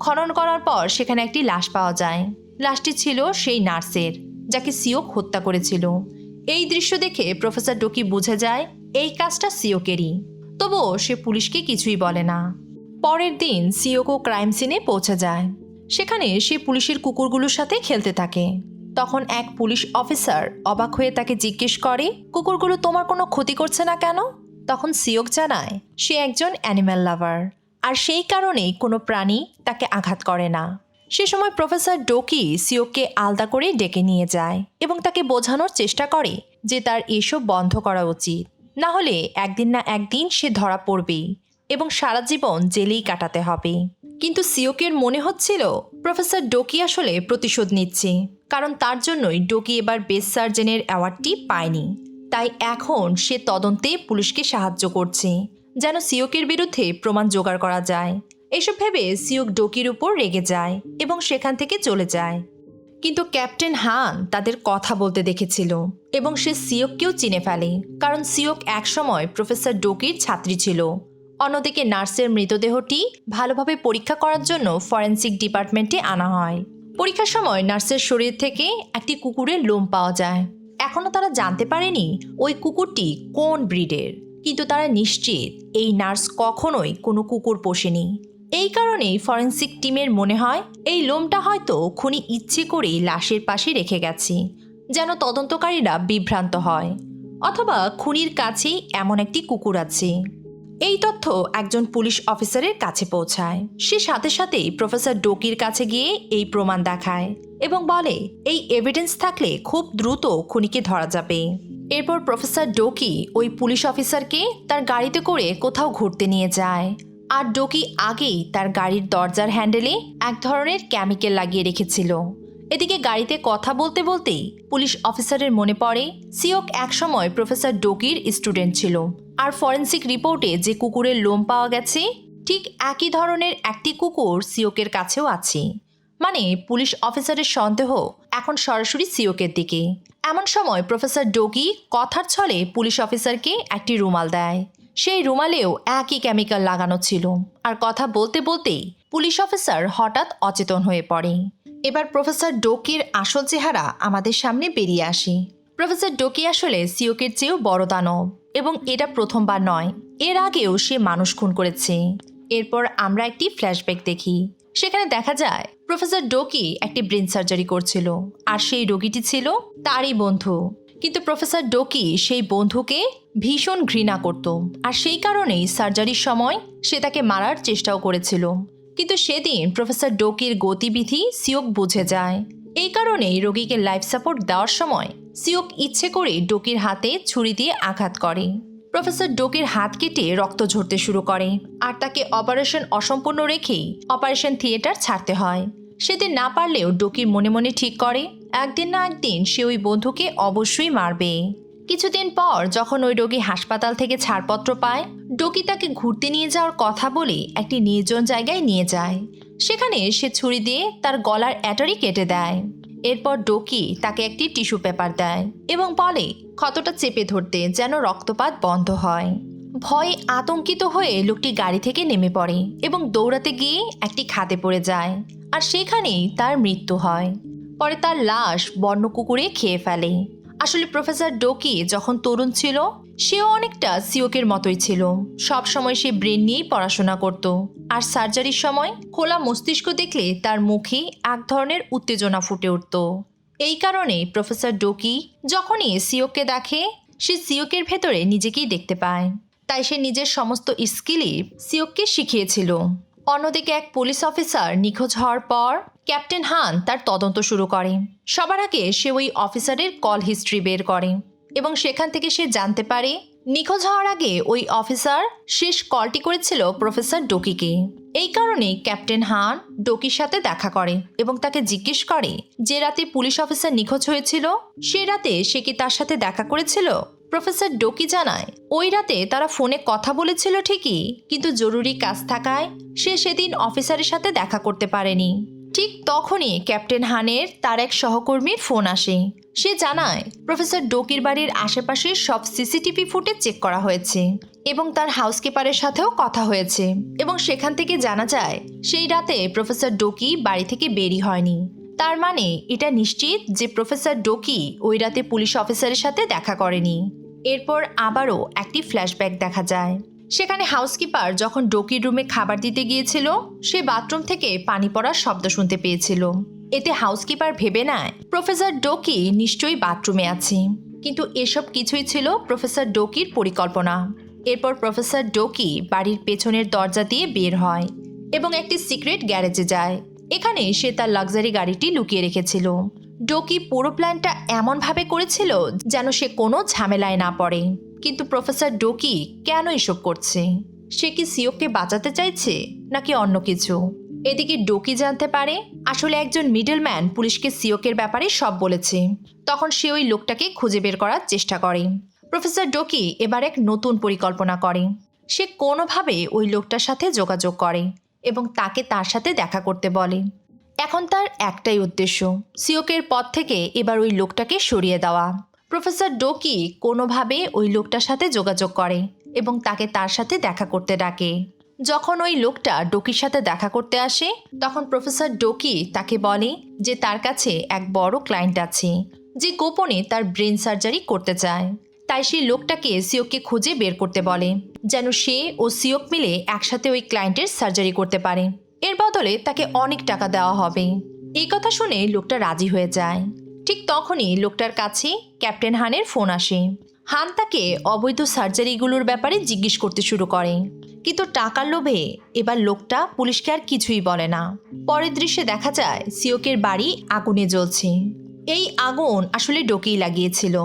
খনন করার পর সেখানে একটি লাশ পাওয়া যায়। লাশটি ছিল সেই নার্সের, যাকে সিওক হত্যা করেছিল। এই দৃশ্য দেখে প্রফেসর ডোকি বুঝে যায় এই কাজটা সিওকেরই। তবুও সে পুলিশকে কিছুই বলে না। পরের দিন সিওকও ক্রাইম সিনে পৌঁছে যায়। সেখানে সে পুলিশের কুকুরগুলোর সাথে খেলতে থাকে। তখন এক পুলিশ অফিসার অবাক হয়ে তাকে জিজ্ঞেস করে, কুকুরগুলো তোমার কোনো ক্ষতি করছে না কেন? তখন সিওক জানায় সে একজন অ্যানিম্যাল লাভার, আর সেই কারণেই কোনো প্রাণী তাকে আঘাত করে না। সে সময় প্রফেসর ডোকি সিওককে আলাদা করে ডেকে নিয়ে যায় এবং তাকে বোঝানোর চেষ্টা করে যে তার এসব বন্ধ করা উচিত, না হলে একদিন না একদিন সে ধরা পড়বেই এবং সারা জীবন জেলেই কাটাতে হবে। কিন্তু সিওকের মনে হচ্ছিল প্রফেসর ডোকি আসলে প্রতিশোধ নিচ্ছে, কারণ তার জন্যই ডোকি এবার বেস্ট সার্জনের অ্যাওয়ার্ডটি পায়নি। তাই এখন সে তদন্তে পুলিশকে সাহায্য করছে, যেন সিওকের বিরুদ্ধে প্রমাণ জোগাড় করা যায়। এসব ভেবে সিওক ডোকির উপর রেগে যায় এবং সেখান থেকে চলে যায়। কিন্তু ক্যাপ্টেন হান তাদের কথা বলতে দেখেছিল এবং সে সিওককেও চিনে ফেলে, কারণ সিওক একসময় প্রফেসর ডোকির ছাত্রী ছিল। অন্যদিকে নার্সের মৃতদেহটি ভালোভাবে পরীক্ষা করার জন্য ফরেনসিক ডিপার্টমেন্টে আনা হয়। পরীক্ষার সময় নার্সের শরীর থেকে একটি কুকুরের লোম পাওয়া যায়। এখনও তারা জানতে পারেনি ওই কুকুরটি কোন ব্রিডের, কিন্তু তারা নিশ্চিত এই নার্স কখনোই কোনো কুকুর পোষেনি। এই কারণেই ফরেনসিক টিমের মনে হয় এই লোমটা হয়তো খুনি ইচ্ছে করেই লাশের পাশে রেখে গেছে, যেন তদন্তকারীরা বিভ্রান্ত হয়, অথবা খুনির কাছেই এমন একটি কুকুর আছে। এই তথ্য একজন পুলিশ অফিসারের কাছে পৌঁছায়। সে সাথে সাথেই প্রফেসর ডোকির কাছে গিয়ে এই প্রমাণ দেখায় এবং বলে এই এভিডেন্স থাকলে খুব দ্রুত খুনিকে ধরা যাবে। এরপর প্রফেসর ডোকি ওই পুলিশ অফিসারকে তার গাড়িতে করে কোথাও ঘুরতে নিয়ে যায়। আর ডোকি আগেই তার গাড়ির দরজার হ্যান্ডেলে এক ধরনের কেমিক্যাল লাগিয়ে রেখেছিল। এদিকে গাড়িতে কথা বলতে বলতেই পুলিশ অফিসারের মনে পড়ে সিওক একসময় প্রফেসর ডোকির স্টুডেন্ট ছিল, আর ফরেনসিক রিপোর্টে যে কুকুরের লোম পাওয়া গেছে ঠিক একই ধরনের একটি কুকুর সিওকের কাছেও আছে। মানে পুলিশ অফিসারের সন্দেহ এখন সরাসরি সিওকের দিকে। এমন সময় প্রফেসর ডোকি কথার ছলে পুলিশ অফিসারকে একটি রুমাল দেয়। সেই রুমালেও একই কেমিক্যাল লাগানো ছিল, আর কথা বলতে বলতেই পুলিশ অফিসার হঠাৎ অচেতন হয়ে পড়ে। এবার প্রফেসর ডোকির আসল চেহারা আমাদের সামনে বেরিয়ে আসে। প্রফেসর ডোকি আসলে সিওকের চেয়েও বড় দানব, এবং এটা প্রথমবার নয়, এর আগেও সে মানুষ খুন করেছে। এরপর আমরা একটি ফ্ল্যাশব্যাক দেখি। সেখানে দেখা যায় প্রফেসর ডোকি একটি ব্রেন সার্জারি করছিল, আর সেই রোগীটি ছিল তারই বন্ধু। কিন্তু প্রফেসর ডোকি সেই বন্ধুকে ভীষণ ঘৃণা করত, আর সেই কারণেই সার্জারির সময় সে তাকে মারার চেষ্টাও করেছিল। কিন্তু সেদিন প্রফেসর ডোকির গতিবিধি সিওক বুঝে যায়। এই কারণেই রোগীকে লাইফ সাপোর্ট দেওয়ার সময় সিওক ইচ্ছে করে ডোকির হাতে ছুরি দিয়ে আঘাত করে। প্রফেসর ডোকির হাত কেটে রক্ত ঝরতে শুরু করে, আর তাকে অপারেশন অসম্পূর্ণ রেখেই অপারেশন থিয়েটার ছাড়তে হয়। সেদিন না পারলেও ডোকি মনে মনে ঠিক করে একদিন না একদিন সে ওই বন্ধুকে অবশ্যই মারবে। কিছুদিন পর যখন ওই রোগী হাসপাতাল থেকে ছাড়পত্র পায়, ডোকি তাকে ঘুরতে নিয়ে যাওয়ার কথা বলে একটি নির্জন জায়গায় নিয়ে যায়। সেখানে সে ছুরি দিয়ে তার গলার অ্যাটারি কেটে দেয়। এরপর ডোকি তাকে একটি টিস্যু পেপার দেয় এবং বলে ক্ষতটা চেপে ধরতে, যেন রক্তপাত বন্ধ হয়। ভয়ে আতঙ্কিত হয়ে লোকটি গাড়ি থেকে নেমে পড়ে এবং দৌড়াতে গিয়ে একটি খাদে পড়ে যায়, আর সেখানেই তার মৃত্যু হয়। পরে তার লাশ বন্য কুকুরে খেয়ে ফেলে। আসলে প্রফেসর ডোকি যখন তরুণ ছিল, সেও অনেকটা সিওকের মতোই ছিল। সব সময় সে ব্রেন নিয়েই পড়াশোনা করত, আর সার্জারির সময় খোলা মস্তিষ্ক দেখলে তার মুখে এক ধরনের উত্তেজনা ফুটে উঠত। এই কারণে প্রফেসর ডোকি যখনই সিওককে দেখে, সে সিওকের ভেতরে নিজেকেই দেখতে পায়। তাই সে নিজের সমস্ত স্কিলই সিওককে শিখিয়েছিল। অন্যদিকে এক পুলিশ অফিসার নিখোঁজ হওয়ার পর ক্যাপ্টেন হান তার তদন্ত শুরু করে। সবার আগে সে ওই অফিসারের কল হিস্ট্রি বের করে, এবং সেখান থেকে সে জানতে পারে নিখোঁজ হওয়ার আগে ওই অফিসার শেষ কলটি করেছিল প্রফেসর ডোকিকে। এই কারণে ক্যাপ্টেন হান ডোকির সাথে দেখা করে এবং তাকে জিজ্ঞেস করে যে রাতে পুলিশ অফিসার নিখোঁজ হয়েছিল, সে রাতে সে কি তার সাথে দেখা করেছিল। প্রফেসর ডোকি জানায় ওই রাতে তারা ফোনে কথা বলেছিল ঠিকই, কিন্তু জরুরি কাজ থাকায় সে সেদিন অফিসারের সাথে দেখা করতে পারেনি। ঠিক তখনই ক্যাপ্টেন হানের তার এক সহকর্মীর ফোন আসে। সে জানায় প্রফেসর ডোকির বাড়ির আশেপাশে সব সিসিটিভি ফুটেজ চেক করা হয়েছে এবং তার হাউসকিপারের সাথেও কথা হয়েছে, এবং সেখান থেকে জানা যায় সেই রাতে প্রফেসর ডোকি বাড়ি থেকে বেরই হয়নি। তার মানে এটা নিশ্চিত যে প্রফেসর ডোকি ওই রাতে পুলিশ অফিসারের সাথে দেখা করেনি। এরপর আবারও একটি ফ্ল্যাশব্যাক দেখা যায়। সেখানে হাউসকিপার যখন ডোকির রুমে খাবার দিতে গিয়েছিল, সে বাথরুম থেকে পানি পড়ার শব্দ শুনতে পেয়েছিল। এতে হাউসকিপার ভেবে নেয় প্রফেসর ডোকি নিশ্চয়ই বাথরুমে আছে, কিন্তু এসব কিছুই ছিল প্রফেসর ডোকির পরিকল্পনা। এরপর প্রফেসর ডোকি বাড়ির পেছনের দরজা দিয়ে বের হয় এবং একটি সিক্রেট গ্যারেজে যায়। এখানে সে তার লাক্সারি গাড়িটি লুকিয়ে রেখেছিল। ডোকি পুরো প্ল্যানটা এমনভাবে করেছিল যেন সে কোনো ঝামেলায় না পড়ে। কিন্তু প্রফেসর ডোকি কেন এসব করছে? সে কি সিওককে বাঁচাতে চাইছে নাকি অন্য কিছু? এদিকে ডোকি জানতে পারে আসলে একজন মিডলম্যান পুলিশকে সিওকের ব্যাপারে সব বলেছে। তখন সে ওই লোকটাকে খুঁজে বের করার চেষ্টা করে। প্রফেসর ডোকি এবার এক নতুন পরিকল্পনা করে। সে কোনোভাবে ওই লোকটার সাথে যোগাযোগ করে এবং তাকে তার সাথে দেখা করতে বলে। এখন তার একটাই উদ্দেশ্য, সিওকের পথ থেকে এবার ওই লোকটাকে সরিয়ে দেওয়া। প্রফেসর ডোকি কোনোভাবে ওই লোকটার সাথে যোগাযোগ করে এবং তাকে তার সাথে দেখা করতে ডাকে। যখন ওই লোকটা ডোকির সাথে দেখা করতে আসে, তখন প্রফেসর ডোকি তাকে বলে যে তার কাছে এক বড় ক্লায়েন্ট আছে যে গোপনে তার ব্রেন সার্জারি করতে চায়। তাই সেই লোকটাকে সিওককে খুঁজে বের করতে বলে, যেন সে ও সিওক মিলে একসাথে ওই ক্লায়েন্টের সার্জারি করতে পারে। এর বদলে তাকে অনেক টাকা দেওয়া হবে। এই কথা শুনে লোকটা রাজি হয়ে যায়। ঠিক তখনই লোকটার কাছে ক্যাপ্টেন হানের ফোন আসে। হান তাকে অবৈধ সার্জারিগুলোর ব্যাপারে জিজ্ঞেস করতে শুরু করে, কিন্তু টাকার লোভে এবার লোকটা পুলিশকে আর কিছুই বলে না। পরের দৃশ্যে দেখা যায় সিওকের বাড়ি আগুনে জ্বলছে। এই আগুন আসলে ডোকিই লাগিয়েছিল।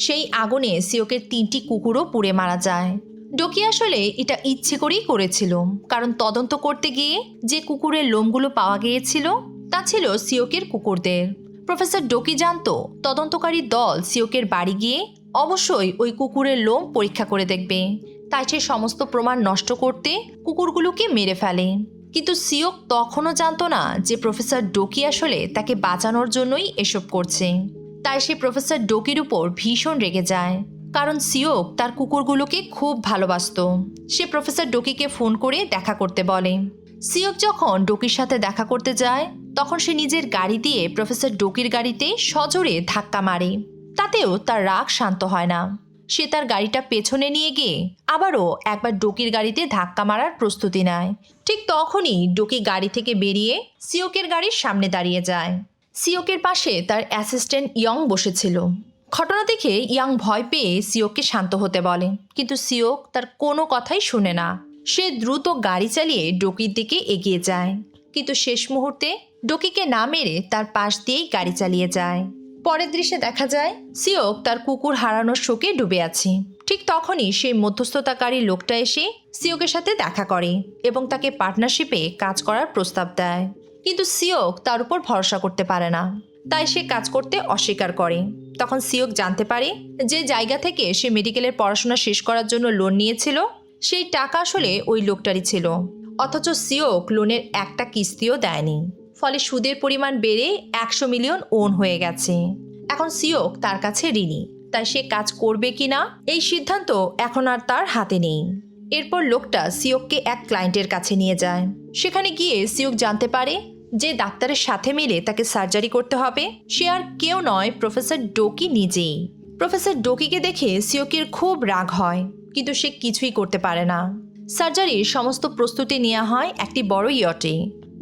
সেই আগুনে সিওকের 3টি কুকুরও পুড়ে মারা যায়। ডোকি আসলে এটা ইচ্ছে করেই করেছিল, কারণ তদন্ত করতে গিয়ে যে কুকুরের লোমগুলো পাওয়া গিয়েছিল তা ছিল সিওকের কুকুরদের। প্রফেসর ডোকি জানতো তদন্তকারী দল সিওকের বাড়ি গিয়ে অবশ্যই ওই কুকুরের লোম পরীক্ষা করে দেখবে। তাই সে সমস্ত প্রমাণ নষ্ট করতে কুকুরগুলোকে মেরে ফেলে। কিন্তু সিওক তখনও জানতো না যে প্রফেসর ডোকি আসলে তাকে বাঁচানোর জন্যই এসব করছে। তাই সে প্রফেসর ডোকির উপর ভীষণ রেগে যায়, কারণ সিওক তার কুকুরগুলোকে খুব ভালোবাসতো। সে প্রফেসর ডোকিকে ফোন করে দেখা করতে বলে। সিওক যখন ডোকির সাথে দেখা করতে যায়, তখন সে নিজের গাড়ি দিয়ে প্রফেসর ডোকির গাড়িতে সজোরে ধাক্কা মারে। তাতেও তার রাগ শান্ত হয় না। সে তার গাড়িটা পেছনে নিয়ে গিয়ে আবারও একবার ডোকির গাড়িতে ধাক্কা মারার প্রস্তুতি নেয়। ঠিক তখনই ডোকি গাড়ি থেকে বেরিয়ে সিওকের গাড়ির সামনে দাঁড়িয়ে যায়। সিওকের পাশে তার অ্যাসিস্ট্যান্ট ইয়ং বসেছিল। ঘটনা দেখে ইয়াং ভয় পেয়ে সিওককে শান্ত হতে বলে, কিন্তু সিওক তার কোনো কথাই শুনে না। সে দ্রুত গাড়ি চালিয়ে ডোকির দিকে এগিয়ে যায়, কিন্তু শেষ মুহূর্তে ডোকিকে না মেরে তার পাশ দিয়েই গাড়ি চালিয়ে যায়। পরের দৃশ্যে দেখা যায় সিওক তার কুকুর হারানোর শোকে ডুবে আছে। ঠিক তখনই সেই মধ্যস্থতাকারী লোকটা এসে সিওকের সাথে দেখা করে এবং তাকে পার্টনারশিপে কাজ করার প্রস্তাব দেয়। কিন্তু সিওক তার উপর ভরসা করতে পারে না, তাই সে কাজ করতে অস্বীকার করে। তখন সিওক জানতে পারে যে জায়গা থেকে সে মেডিকেলের পড়াশোনা শেষ করার জন্য লোন নিয়েছিল সেই টাকা আসলে ওই লোকটারই ছিল, অথচ সিওক লোনের একটা কিস্তিও দেয়নি। ফলে সুদের পরিমাণ বেড়ে 100 মিলিয়ন ওন হয়ে গেছে। এখন সিওক তার কাছে ঋণী, তাই সে কাজ করবে কিনা এই সিদ্ধান্ত এখন আর তার হাতে নেই। এরপর লোকটা সিওককে এক ক্লায়েন্টের কাছে নিয়ে যায়। সেখানে গিয়ে সিওক জানতে পারে যে ডাক্তারের সাথে মিলে তাকে সার্জারি করতে হবে সে আর কেউ নয়, প্রফেসর ডোকি নিজেই। প্রফেসর ডোকিকে দেখে সিওকের খুব রাগ হয়, কিন্তু সে কিছুই করতে পারে না। সার্জারির সমস্ত প্রস্তুতি নেওয়া হয় একটি বড় ইয়টে।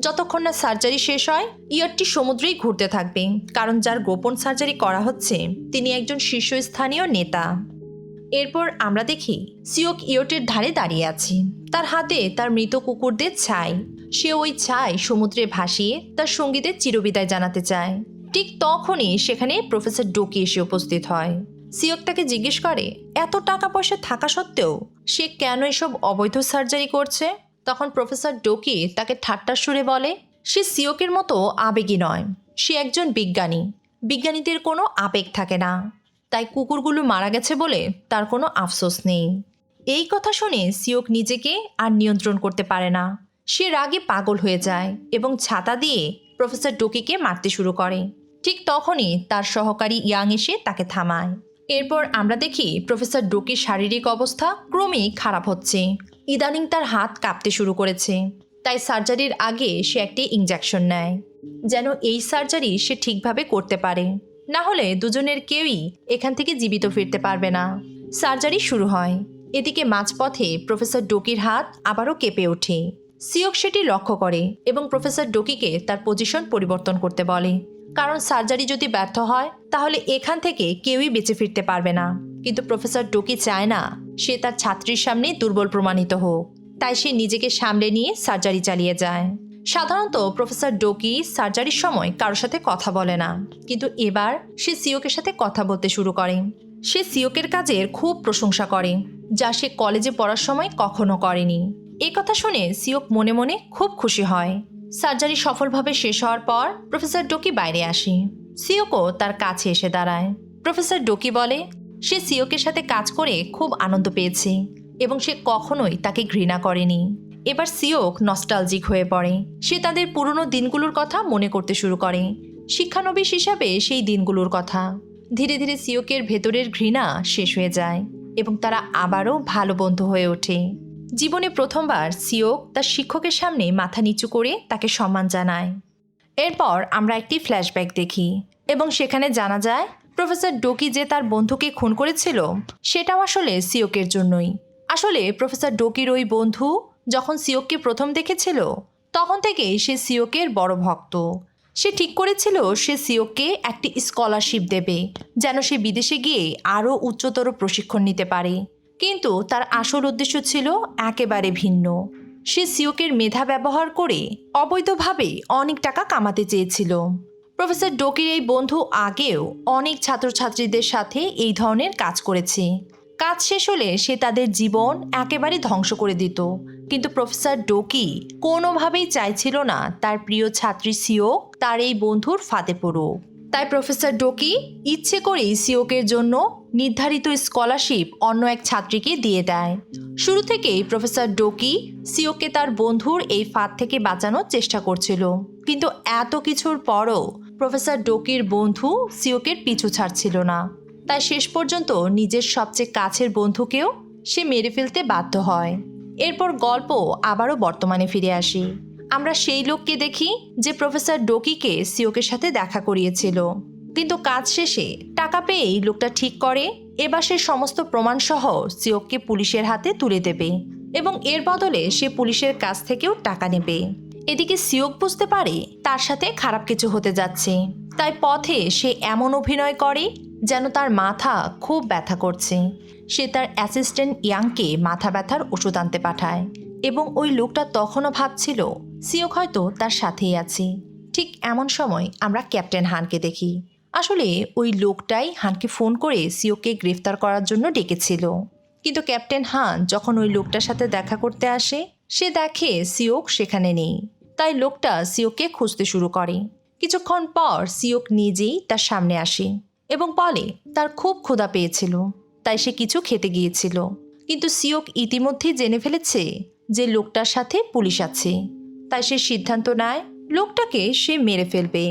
যতক্ষণ না সার্জারি শেষ হয় ইয়টটি সমুদ্রেই ঘুরতে থাকবে, কারণ যার গোপন সার্জারি করা হচ্ছে তিনি একজন শীর্ষস্থানীয় নেতা। এরপর আমরা দেখি সিওক ইয়টের ধারে দাঁড়িয়ে আছে, তার হাতে তার মৃত কুকুরদের ছাই। সে ওই ছাই সমুদ্রে ভাসিয়ে তার সঙ্গীদের চিরবিদায় জানাতে চায়। ঠিক তখনই সেখানে প্রফেসর ডোকি এসে উপস্থিত হয়। সিওক তাকে জিজ্ঞেস করে এত টাকা পয়সা থাকা সত্ত্বেও সে কেন এসব অবৈধ সার্জারি করছে। তখন প্রফেসর ডোকি তাকে ঠাট্টার সুরে বলে সে সিওকের মতো আবেগী নয়, সে একজন বিজ্ঞানী। বিজ্ঞানীদের কোনো আবেগ থাকে না, তাই কুকুরগুলো মারা গেছে বলে তার কোনো আফসোস নেই। এই কথা শুনে সিওক নিজেকে আর নিয়ন্ত্রণ করতে পারে না। সে রাগে পাগল হয়ে যায় এবং ছাতা দিয়ে প্রফেসর ডোকিকে মারতে শুরু করে। ঠিক তখনই তার সহকারী ইয়াং এসে তাকে থামায়। এরপর আমরা দেখি প্রফেসর ডোকির শারীরিক অবস্থা ক্রমেই খারাপ হচ্ছে। ইদানিং তার হাত কাঁপতে শুরু করেছে, তাই সার্জারির আগে সে একটি ইনজেকশন নেয়, যেন এই সার্জারি সে ঠিকভাবে করতে পারে। না হলে দুজনের কেউই এখান থেকে জীবিত ফিরতে পারবে না। সার্জারি শুরু হয়। এদিকে মাঝপথে প্রফেসর ডোকির হাত আবারও কেঁপে ওঠে। সিওক সেটি লক্ষ্য করে এবং প্রফেসর ডোকিকে তার পজিশন পরিবর্তন করতে বলে, কারণ সার্জারি যদি ব্যর্থ হয় তাহলে এখান থেকে কেউই বেঁচে ফিরতে পারবে না। কিন্তু প্রফেসর ডোকি চায় না সে তার ছাত্রীর সামনে দুর্বল প্রমাণিত হোক, তাই সে নিজেকে সামলে নিয়ে সার্জারি চালিয়ে যায়। সাধারণত প্রফেসর ডোকি সার্জারির সময় কারোর সাথে কথা বলে না, কিন্তু এবার সে সিওকের সাথে কথা বলতে শুরু করে। সে সিওকের কাজের খুব প্রশংসা করে, যা সে কলেজে পড়ার সময় কখনো করেনি। এই কথা শুনে সিওক মনে মনে খুব খুশি হয়। সার্জারি সফলভাবে শেষ হওয়ার পর প্রফেসর ডোকি বাইরে আসে। সিওকও তার কাছে এসে দাঁড়ায়। প্রফেসর ডোকি বলে সে সিওকের সাথে কাজ করে খুব আনন্দ পেয়েছে এবং সে কখনোই তাকে ঘৃণা করেনি। এবার সিওক নস্টালজিক হয়ে পড়ে। সে তাদের পুরনো দিনগুলোর কথা মনে করতে শুরু করে, শিক্ষানবিশ হিসাবে সেই দিনগুলোর কথা। ধীরে ধীরে সিওকের ভেতরের ঘৃণা শেষ হয়ে যায় এবং তারা আবারও ভালো বন্ধু হয়ে ওঠে। জীবনে প্রথমবার সিওক তার শিক্ষকের সামনে মাথা নিচু করে তাকে সম্মান জানায়। এরপর আমরা একটি ফ্ল্যাশব্যাক দেখি এবং সেখানে জানা যায় প্রফেসর ডোকি যে তার বন্ধুকে খুন করেছিল সেটাও আসলে সিওকের জন্যই। আসলে প্রফেসর ডোকির ওই বন্ধু যখন সিওককে প্রথম দেখেছিল তখন থেকেই সে সিওকের বড় ভক্ত। সে ঠিক করেছিল সে সিওককে একটি স্কলারশিপ দেবে যেন সে বিদেশে গিয়ে আরও উচ্চতর প্রশিক্ষণ নিতে পারে, কিন্তু তার আসল উদ্দেশ্য ছিল একেবারে ভিন্ন। সে সিওকের মেধা ব্যবহার করে অবৈধভাবে অনেক টাকা কামাতে চেয়েছিল। প্রফেসর ডোকির এই বন্ধু আগেও অনেক ছাত্রছাত্রীদের সাথে এই ধরনের কাজ করেছে। কাজ শেষ হলে সে তাদের জীবন একেবারে ধ্বংস করে দিত, কিন্তু প্রফেসর ডোকি কোনোভাবেই চাইছিল না তার প্রিয় ছাত্রী সিওক তার এই বন্ধুর ফাঁদে পড়ুক। তাই প্রফেসর ডোকি ইচ্ছে করেই সিওকের জন্য নির্ধারিত স্কলারশিপ অন্য এক ছাত্রীকে দিয়ে দেয়। শুরু থেকেই প্রফেসর ডোকি সিওকে তার বন্ধুর এই ফাঁদ থেকে বাঁচানোর চেষ্টা করছিল, কিন্তু এত কিছুর পরও প্রফেসর ডোকির বন্ধু সিওকের পিছু ছাড়ছিল না। তাই শেষ পর্যন্ত নিজের সবচেয়ে কাছের বন্ধুকেও সে মেরে ফেলতে বাধ্য হয়। এরপর গল্প আবারও বর্তমানে ফিরে আসে। আমরা সেই লোককে দেখি যে প্রফেসর ডোকিকে সিওকের সাথে দেখা করিয়েছিল, কিন্তু কাজ শেষে টাকা পেয়েই লোকটা ঠিক করে এবার সে সমস্ত প্রমাণসহ সিওককে পুলিশের হাতে তুলে দেবে এবং এর বদলে সে পুলিশের কাছ থেকেও টাকা নেবে। এদিকে সিওক বুঝতে পারে তার সাথে খারাপ কিছু হতে যাচ্ছে, তাই পথে সে এমন অভিনয় করে যেন তার মাথা খুব ব্যথা করছে। সে তার অ্যাসিস্ট্যান্ট ইয়াংকে মাথা ব্যথার ওষুধ আনতে পাঠায় এবং ওই লোকটা তখনও ভাবছিল সিওক হয়তো তার সাথেই আছে। ঠিক এমন সময় আমরা ক্যাপ্টেন হানকে দেখি। আসলে ওই লোকটাই হানকে ফোন করে সিওককে গ্রেফতার করার জন্য ডেকেছিল, কিন্তু ক্যাপ্টেন হান যখন ওই লোকটার সাথে দেখা করতে আসে সে দেখে সিওক সেখানে নেই। তাই লোকটা সিওককে খুঁজতে শুরু করে। কিছুক্ষণ পর সিওক নিজেই তার সামনে আসে এবং বলে তার খুব ক্ষুধা পেয়েছিল, তাই সে কিছু খেতে গিয়েছিল। কিন্তু সিওক ইতিমধ্যেই জেনে ফেলেছে যে লোকটার সাথে পুলিশ আছে, তাই সে সিদ্ধান্ত নেয় লোকটাকে সে মেরে ফেলবে।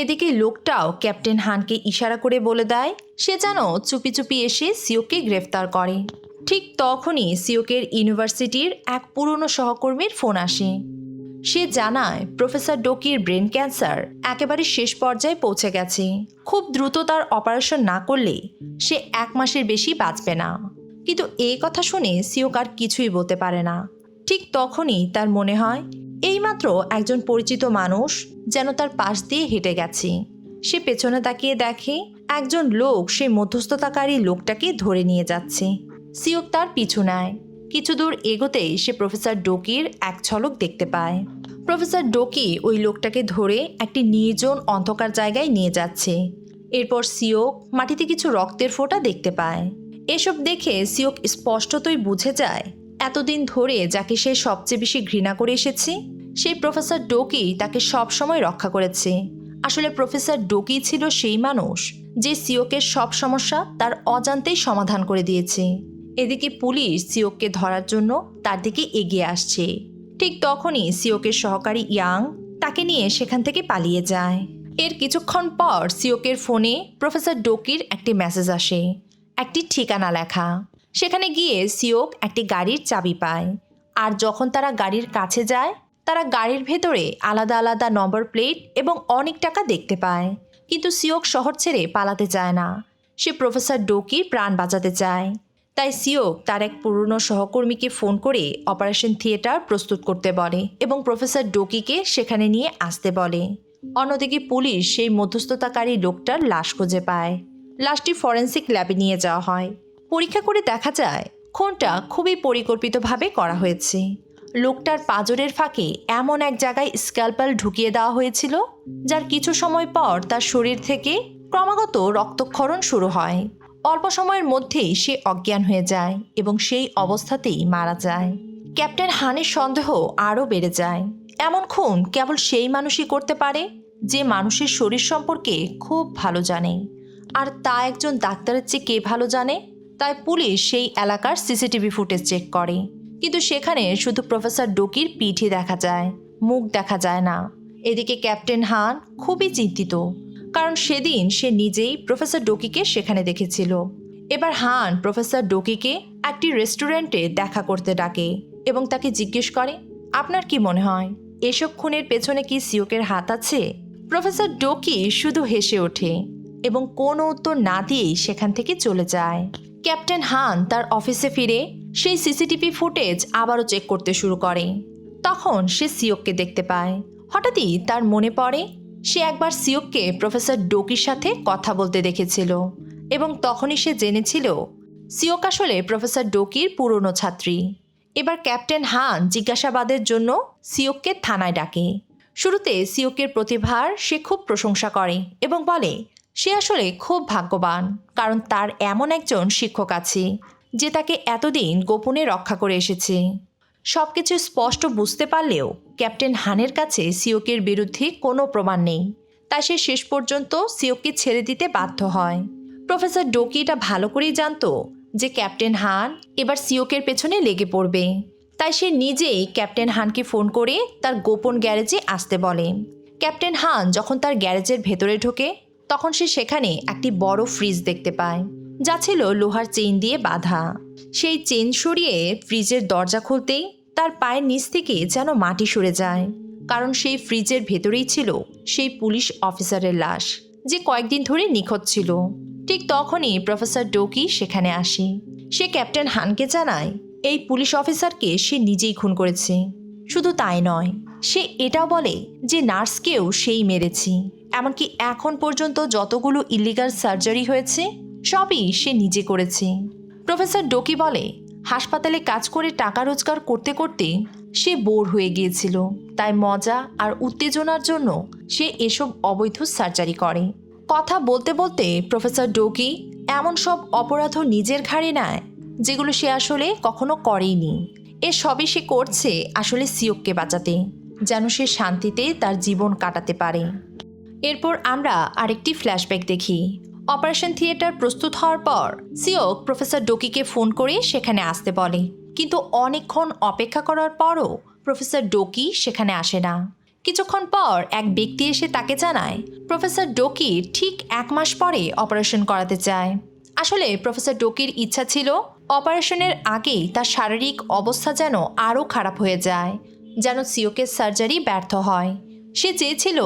এদিকে লোকটাও ক্যাপ্টেন হানকে ইশারা করে বলে দেয় সে যেন চুপি চুপি এসে সিওককে গ্রেফতার করে। ঠিক তখনই সিওকের ইউনিভার্সিটির এক পুরনো সহকর্মীর ফোন আসে। সে জানায় প্রফেসর ডোকির ব্রেন ক্যান্সার একেবারে শেষ পর্যায়ে পৌঁছে গেছে। খুব দ্রুত তার অপারেশন না করলে সে 1 মাসের বেশি বাঁচবে না। কিন্তু এই কথা শুনে সিওক আর কিছুই বলতে পারে না। ঠিক তখনই তার মনে হয় এইমাত্র একজন পরিচিত মানুষ যেন তার পাশ দিয়ে হেঁটে গেছে। সে পেছনে তাকিয়ে দেখে একজন লোক সেই মধ্যস্থতাকারী লোকটাকে ধরে নিয়ে যাচ্ছে। সিওক তার পিছু নেয়। কিছু দূর এগোতেই সে প্রফেসর ডোকির এক ঝলক দেখতে পায়। প্রফেসর ডোকি ওই লোকটাকে ধরে একটি নির্জন অন্ধকার জায়গায় নিয়ে যাচ্ছে। এরপর সিওক মাটিতে কিছু রক্তের ফোঁটা দেখতে পায়। এসব দেখে সিওক স্পষ্টতই বুঝে যায় এতদিন ধরে যাকে সে সবচেয়ে বেশি ঘৃণা করে এসেছে সেই প্রফেসর ডোকি তাকে সব সময় রক্ষা করেছে। আসলে প্রফেসর ডোকি ছিল সেই মানুষ যে সিওকের সব সমস্যা তার অজান্তেই সমাধান করে দিয়েছে। এদিকে পুলিশ সিওককে ধরার জন্য তার দিকে এগিয়ে আসছে। ঠিক তখনই সিওকের সহকারী ইয়াং তাকে নিয়ে সেখান থেকে পালিয়ে যায়। এর কিছুক্ষণ পর সিওকের ফোনে প্রফেসর ডোকির একটি মেসেজ আসে, একটি ঠিকানা লেখা। সেখানে গিয়ে সিওক একটি গাড়ির চাবি পায়। আর যখন তারা গাড়ির কাছে যায় তারা গাড়ির ভেতরে আলাদা আলাদা নম্বর প্লেট এবং অনেক টাকা দেখতে পায়। কিন্তু সিওক শহর ছেড়ে পালাতে চায় না। সে প্রফেসর ডোকির প্রাণ বাঁচাতে চায়। তাই সিওক তার এক পুরনো সহকর্মীকে ফোন করে অপারেশন থিয়েটার প্রস্তুত করতে বলে এবং প্রফেসর ডোকিকে সেখানে নিয়ে আসতে বলে। অন্যদিকে পুলিশ সেই মধ্যস্থতাকারী লোকটার লাশ খুঁজে পায়। লাশটি ফরেন্সিক ল্যাবে নিয়ে যাওয়া হয়। পরীক্ষা করে দেখা যায় খুনটা খুবই পরিকল্পিতভাবে করা হয়েছে। লোকটার পাঁজরের ফাঁকে এমন এক জায়গায় স্ক্যালপেল ঢুকিয়ে দেওয়া হয়েছিল যার কিছু সময় পর তার শরীর থেকে ক্রমাগত রক্তক্ষরণ শুরু হয়। অল্প সময়ের মধ্যেই সে অজ্ঞান হয়ে যায় এবং সেই অবস্থাতেই মারা যায়। ক্যাপ্টেন হানের সন্দেহ আরও বেড়ে যায়। এমন খুন কেবল সেই মানুষই করতে পারে যে মানুষের শরীর সম্পর্কে খুব ভালো জানে, আর তা একজন ডাক্তারের চেয়ে কে ভালো জানে। তাই পুলিশ সেই এলাকার সিসিটিভি ফুটেজ চেক করে, কিন্তু সেখানে শুধু প্রফেসর ডোকির পিঠে দেখা যায়, মুখ দেখা যায় না। এদিকে ক্যাপ্টেন হান খুবই চিন্তিত, কারণ সেদিন সে নিজেই প্রফেসর ডোকিকে সেখানে দেখেছিল। এবার হান প্রফেসর ডোকিকে একটি রেস্টুরেন্টে দেখা করতে ডাকে এবং তাকে জিজ্ঞেস করে, আপনার কি মনে হয় এসব খুনের পেছনে কি সিওকের হাত আছে? প্রফেসর ডোকি শুধু হেসে ওঠে এবং কোনো উত্তর না দিয়েই সেখান থেকে চলে যায়। ক্যাপ্টেন হান তার অফিসে ফিরে সেই সিসিটিভি ফুটেজ আবারও চেক করতে শুরু করে। তখন সে সিওককে দেখতে পায়। হঠাৎই তার মনে পড়ে সে একবার সিওককে প্রফেসর ডোকির সাথে কথা বলতে দেখেছিল এবং তখনই সে জেনেছিল সিওক আসলে প্রফেসর ডোকির পুরনো ছাত্রী। এবার ক্যাপ্টেন হান জিজ্ঞাসাবাদের জন্য সিওককে থানায় ডাকে। শুরুতে সিওকের প্রতিভার সে খুব প্রশংসা করে এবং বলে সে আসলে খুব ভাগ্যবান, কারণ তার এমন একজন শিক্ষক আছে যে তাকে এতদিন গোপনে রক্ষা করে এসেছে। সবকিছু স্পষ্ট বুঝতে পারলেও ক্যাপ্টেন হানের কাছে সিওকের বিরুদ্ধে কোনো প্রমাণ নেই, তাই সে শেষ পর্যন্ত সিওককে ছেড়ে দিতে বাধ্য হয়। প্রফেসর ডোকি এটা ভালো করেই জানতো যে ক্যাপ্টেন হান এবার সিওকের পেছনে লেগে পড়বে, তাই সে নিজেই ক্যাপ্টেন হানকে ফোন করে তার গোপন গ্যারেজে আসতে বলে। ক্যাপ্টেন হান যখন তার গ্যারেজের ভেতরে ঢোকে তখন সে সেখানে একটি বড় ফ্রিজ দেখতে পায়, যা ছিল লোহার চেইন দিয়ে বাঁধা। সেই চেইন সরিয়ে ফ্রিজের দরজা খুলতেই তার পায়ের নিচ থেকে যেন মাটি সরে যায়, কারণ সেই ফ্রিজের ভেতরেই ছিল সেই পুলিশ অফিসারের লাশ, যে কয়েকদিন ধরে নিখোঁজ ছিল। ঠিক তখনই প্রফেসর ডোকি সেখানে আসে। সে ক্যাপ্টেন হানকে জানায় এই পুলিশ অফিসারকে সে নিজেই খুন করেছে। শুধু তাই নয়, সে এটাও বলে যে নার্সকেও সেই মেরেছে। এমনকি এখন পর্যন্ত যতগুলো ইলিগাল সার্জারি হয়েছে সবই সে নিজে করেছে। প্রফেসর ডোকি বলে হাসপাতালে কাজ করে টাকা রোজগার করতে করতে সে বোর হয়ে গিয়েছিল, তাই মজা আর উত্তেজনার জন্য সে এসব অবৈধ সার্জারি করে। কথা বলতে বলতে প্রফেসর ডোকি এমন সব অপরাধও নিজের ঘাড়ে নেয় যেগুলো সে আসলে কখনো করেইনি। এ সবই সে করছে আসলে সিওককে বাঁচাতে, যেন সে শান্তিতে তার জীবন কাটাতে পারে। এরপর আমরা আরেকটি ফ্ল্যাশব্যাক দেখি। অপারেশন থিয়েটার প্রস্তুত হওয়ার পর সিওক প্রফেসর ডোকিকে ফোন করে সেখানে আসতে বলে, কিন্তু অনেকক্ষণ অপেক্ষা করার পরও প্রফেসর ডোকি সেখানে আসে না। কিছুক্ষণ পর এক ব্যক্তি এসে তাকে জানায় প্রফেসর ডোকি ঠিক 1 মাস পরে অপারেশন করাতে চায়। আসলে প্রফেসর ডোকির ইচ্ছা ছিল অপারেশনের আগেই তার শারীরিক অবস্থা যেন আরও খারাপ হয়ে যায়, যেন সিওকের সার্জারি ব্যর্থ হয়। সে চেয়েছিল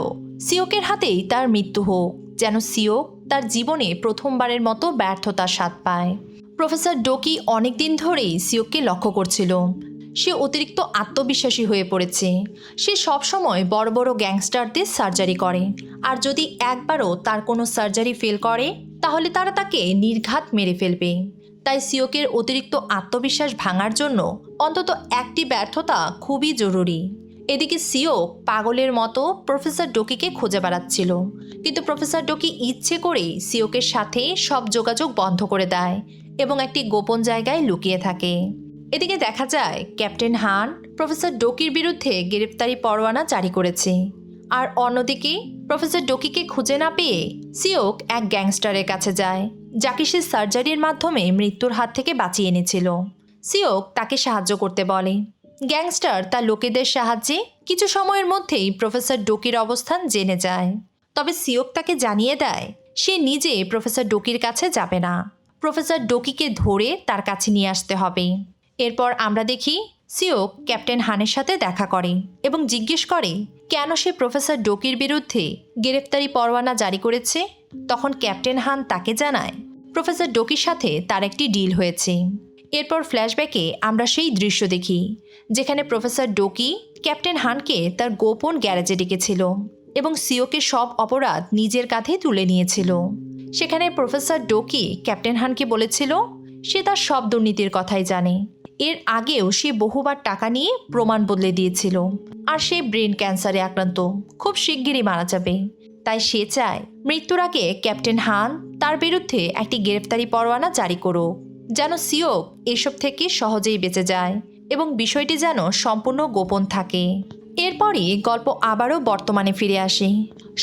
সিওকের হাতেই তার মৃত্যু হোক, যেন সিওক তার জীবনে প্রথমবারের মতো ব্যর্থতার স্বাদ পায়। প্রফেসর ডোকি অনেকদিন ধরেই সিওককে লক্ষ্য করছিল। সে অতিরিক্ত আত্মবিশ্বাসী হয়ে পড়েছে। সে সবসময় বড় বড় গ্যাংস্টারদের সার্জারি করে, আর যদি একবারও তার কোনো সার্জারি ফেল করে তাহলে তারা তাকে নির্ঘাত মেরে ফেলবে। তাই সিওকের অতিরিক্ত আত্মবিশ্বাস ভাঙার জন্য অন্তত একটি ব্যর্থতা খুবই জরুরি। এদিকে সিওক পাগলের মতো প্রফেসর ডোকিকে খুঁজে বেড়াচ্ছিল, কিন্তু প্রফেসর ডোকি ইচ্ছে করেই সিওকের সাথে সব যোগাযোগ বন্ধ করে দেয় এবং একটি গোপন জায়গায় লুকিয়ে থাকে। এদিকে দেখা যায় ক্যাপ্টেন হান প্রফেসর ডোকির বিরুদ্ধে গ্রেফতারি পরোয়ানা জারি করেছে, আর অন্যদিকে প্রফেসর ডোকিকে খুঁজে না পেয়ে সিওক এক গ্যাংস্টারের কাছে যায়, যাকে সে সার্জারির মাধ্যমে মৃত্যুর হাত থেকে বাঁচিয়ে এনেছিল। সিওক তাকে সাহায্য করতে বলে। গ্যাংস্টার তার লোকেদের সাহায্যে কিছু সময়ের মধ্যেই প্রফেসর ডোকির অবস্থান জেনে যায়। তবে সিওক তাকে জানিয়ে দেয় সে নিজে প্রফেসর ডোকির কাছে যাবে না, প্রফেসর ডোকিকে ধরে তার কাছে নিয়ে আসতে হবে। এরপর আমরা দেখি সিওক ক্যাপ্টেন হানের সাথে দেখা করে এবং জিজ্ঞেস করে কেন সে প্রফেসর ডোকির বিরুদ্ধে গ্রেফতারি পরোয়ানা জারি করেছে। তখন ক্যাপ্টেন হান তাকে জানায় প্রফেসর ডোকির সাথে তার একটি ডিল হয়েছে। এরপর ফ্ল্যাশব্যাকে আমরা সেই দৃশ্য দেখি যেখানে প্রফেসর ডোকি ক্যাপ্টেন হানকে তার গোপন গ্যারেজে ডেকেছিল এবং সিওকের সব অপরাধ নিজের কাঁধে তুলে নিয়েছিল। সেখানে প্রফেসর ডোকি ক্যাপ্টেন হানকে বলেছিল সে তার সব দুর্নীতির কথাই জানে। এর আগেও সে বহুবার টাকা নিয়ে প্রমাণ বদলে দিয়েছিল, আর সে ব্রেন ক্যান্সারে আক্রান্ত, খুব শিগগিরই মারা যাবে। তাই সে চায় মৃত্যুর আগে ক্যাপ্টেন হান তার বিরুদ্ধে একটি গ্রেফতারি পরোয়ানা জারি করুক, যেন সিওক এসব থেকে সহজেই বেঁচে যায় এবং বিষয়টি যেন সম্পূর্ণ গোপন থাকে। এরপরই গল্প আবারও বর্তমানে ফিরে আসে।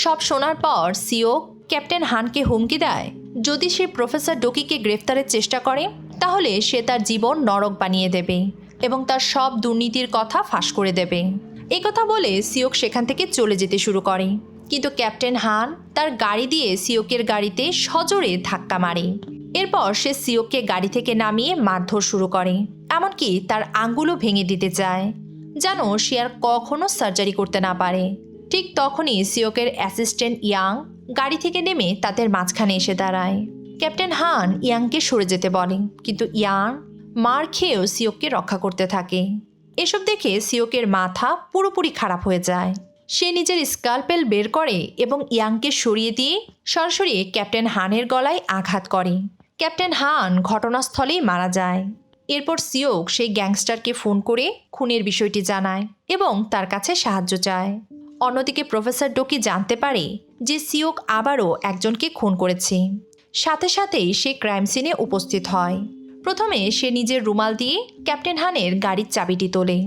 সব শোনার পর সিওক ক্যাপ্টেন হানকে হুমকি দেয় যদি সে প্রফেসর ডোকিকে গ্রেফতারের চেষ্টা করে তাহলে সে তার জীবন নরক বানিয়ে দেবে এবং তার সব দুর্নীতির কথা ফাঁস করে দেবে। এই কথা বলে সিওক সেখান থেকে চলে যেতে শুরু করে, কিন্তু ক্যাপ্টেন হান তার গাড়ি দিয়ে সিওকের গাড়িতে সজোরে ধাক্কা মারে। এরপর সে সিওককে গাড়ি থেকে নামিয়ে মারধর শুরু করে, এমনকি তার আঙ্গুলও ভেঙে দিতে চায়, যেন সে আর কখনো সার্জারি করতে না পারে। ঠিক তখনই সিওকের অ্যাসিস্ট্যান্ট ইয়াং গাড়ি থেকে নেমে তাদের মাঝখানে এসে দাঁড়ায়। ক্যাপ্টেন হান ইয়াংকে সরে যেতে বলে, কিন্তু ইয়াং মার খেয়েও সিওককে রক্ষা করতে থাকে। এসব দেখে সিওকের মাথা পুরোপুরি খারাপ হয়ে যায়। সে নিজের স্কালপেল বের করে এবং ইয়াংকে সরিয়ে দিয়ে সরাসরি ক্যাপ্টেন হানের গলায় আঘাত করে। ক্যাপ্টেন হান ঘটনাস্থলেই মারা যায়। এরপর সিওক সেই গ্যাংস্টারকে ফোন করে খুনের বিষয়টি জানায় এবং তার কাছে সাহায্য চায়। অন্যদিকে প্রফেসর ডোকি জানতে পারে যে সিওক আবারও একজনকে খুন করেছে। সাথে সাথেই সে ক্রাইম সিনে উপস্থিত হয়। প্রথমে সে নিজের রুমাল দিয়ে ক্যাপ্টেন হানের গাড়ির চাবিটি তোলে,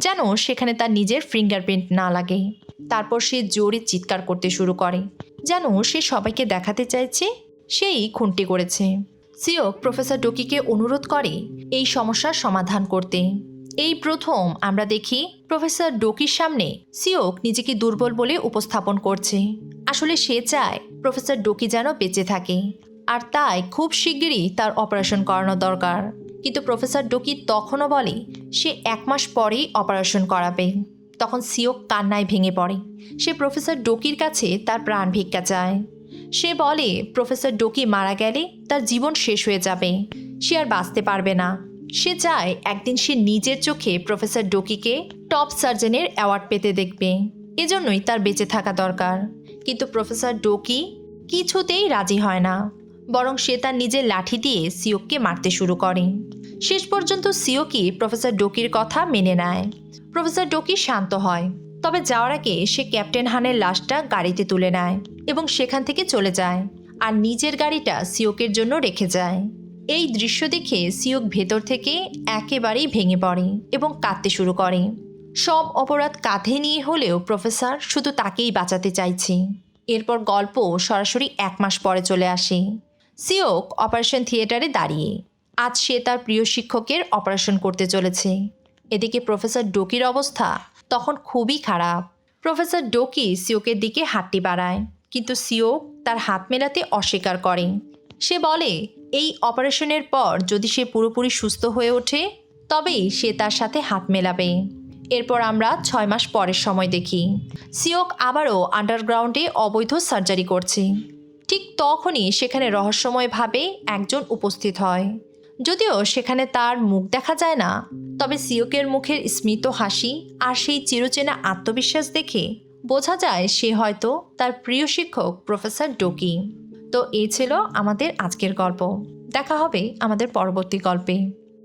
যেন সেখানে তার নিজের ফিঙ্গারপ্রিন্ট না লাগে। তারপর সে জোরে চিৎকার করতে শুরু করে, যেন সে সবাইকে দেখাতে চাইছে সেই খুনটি করেছে। সিওক প্রফেসর ডোকিকে অনুরোধ করে এই সমস্যার সমাধান করতে। এই প্রথম আমরা দেখি প্রফেসর ডোকির সামনে সিওক নিজেকে দুর্বল বলে উপস্থাপন করছে। আসলে সে চায় প্রফেসর ডোকি যেন বেঁচে থাকে, আর তাই খুব শিগগিরই তার অপারেশন করানো দরকার। কিন্তু প্রফেসর ডোকি তখনও বলে সে 1 মাস পরেই অপারেশন করাবে। তখন সিওক কান্নায় ভেঙে পড়ে। সে প্রফেসর ডোকির কাছে তার প্রাণ ভিক্ষা চায়। সে বলে প্রফেসর ডোকি মারা গেলে তার জীবন শেষ হয়ে যাবে, সে আর বাঁচতে পারবে না। সে চায় একদিন সে নিজের চোখে প্রফেসর ডোকিকে টপ সার্জনের অ্যাওয়ার্ড পেতে দেখবে, এজন্যই তার বেঁচে থাকা দরকার। কিন্তু প্রফেসর ডোকি কিছুতেই রাজি হয় না, বরং সে তার নিজের লাঠি দিয়ে সিওককে মারতে শুরু করে। শেষ পর্যন্ত সিওকি প্রফেসর ডোকির কথা মেনে নেয়। প্রফেসর ডোকি শান্ত হয়, তবে যাওয়ার আগে সে ক্যাপ্টেন হানের লাশটা গাড়িতে তুলে নেয় এবং সেখান থেকে চলে যায়, আর নিজের গাড়িটা সিওকের জন্য রেখে যায়। এই দৃশ্য দেখে সিওক ভেতর থেকে একেবারেই ভেঙে পড়ে এবং কাঁদতে শুরু করে। সব অপরাধ কাঁধে নিয়ে হলেও প্রফেসর শুধু তাকেই বাঁচাতে চাইছে। এরপর গল্প সরাসরি 1 মাস পরে চলে আসে। সিওক অপারেশন থিয়েটারে দাঁড়িয়ে। আজ সে তার প্রিয় শিক্ষকের অপারেশন করতে চলেছে। এদিকে প্রফেসর ডোকির অবস্থা তখন খুবই খারাপ। প্রফেসর ডোকি সিওকের দিকে হাতটি বাড়ায়, কিন্তু সিওক তার হাত মেলাতে অস্বীকার করে। সে বলে এই অপারেশনের পর যদি সে পুরোপুরি সুস্থ হয়ে ওঠে তবেই সে তার সাথে হাত মেলাবে। এরপর আমরা 6 মাস পরের সময় দেখি সিওক আবারও আন্ডারগ্রাউন্ডে অবৈধ সার্জারি করছে। ঠিক তখনই সেখানে রহস্যময়ভাবে একজন উপস্থিত হয়। যদিও সেখানে তার মুখ দেখা যায় না, তবে সিওকের মুখের স্মিত হাসি আর সেই চিরচেনা আত্মবিশ্বাস দেখে বোঝা যায় সে হয়তো তার প্রিয় শিক্ষক প্রফেসর ডোকি। তো এই ছিল আমাদের আজকের গল্প। দেখা হবে আমাদের পরবর্তী গল্পে।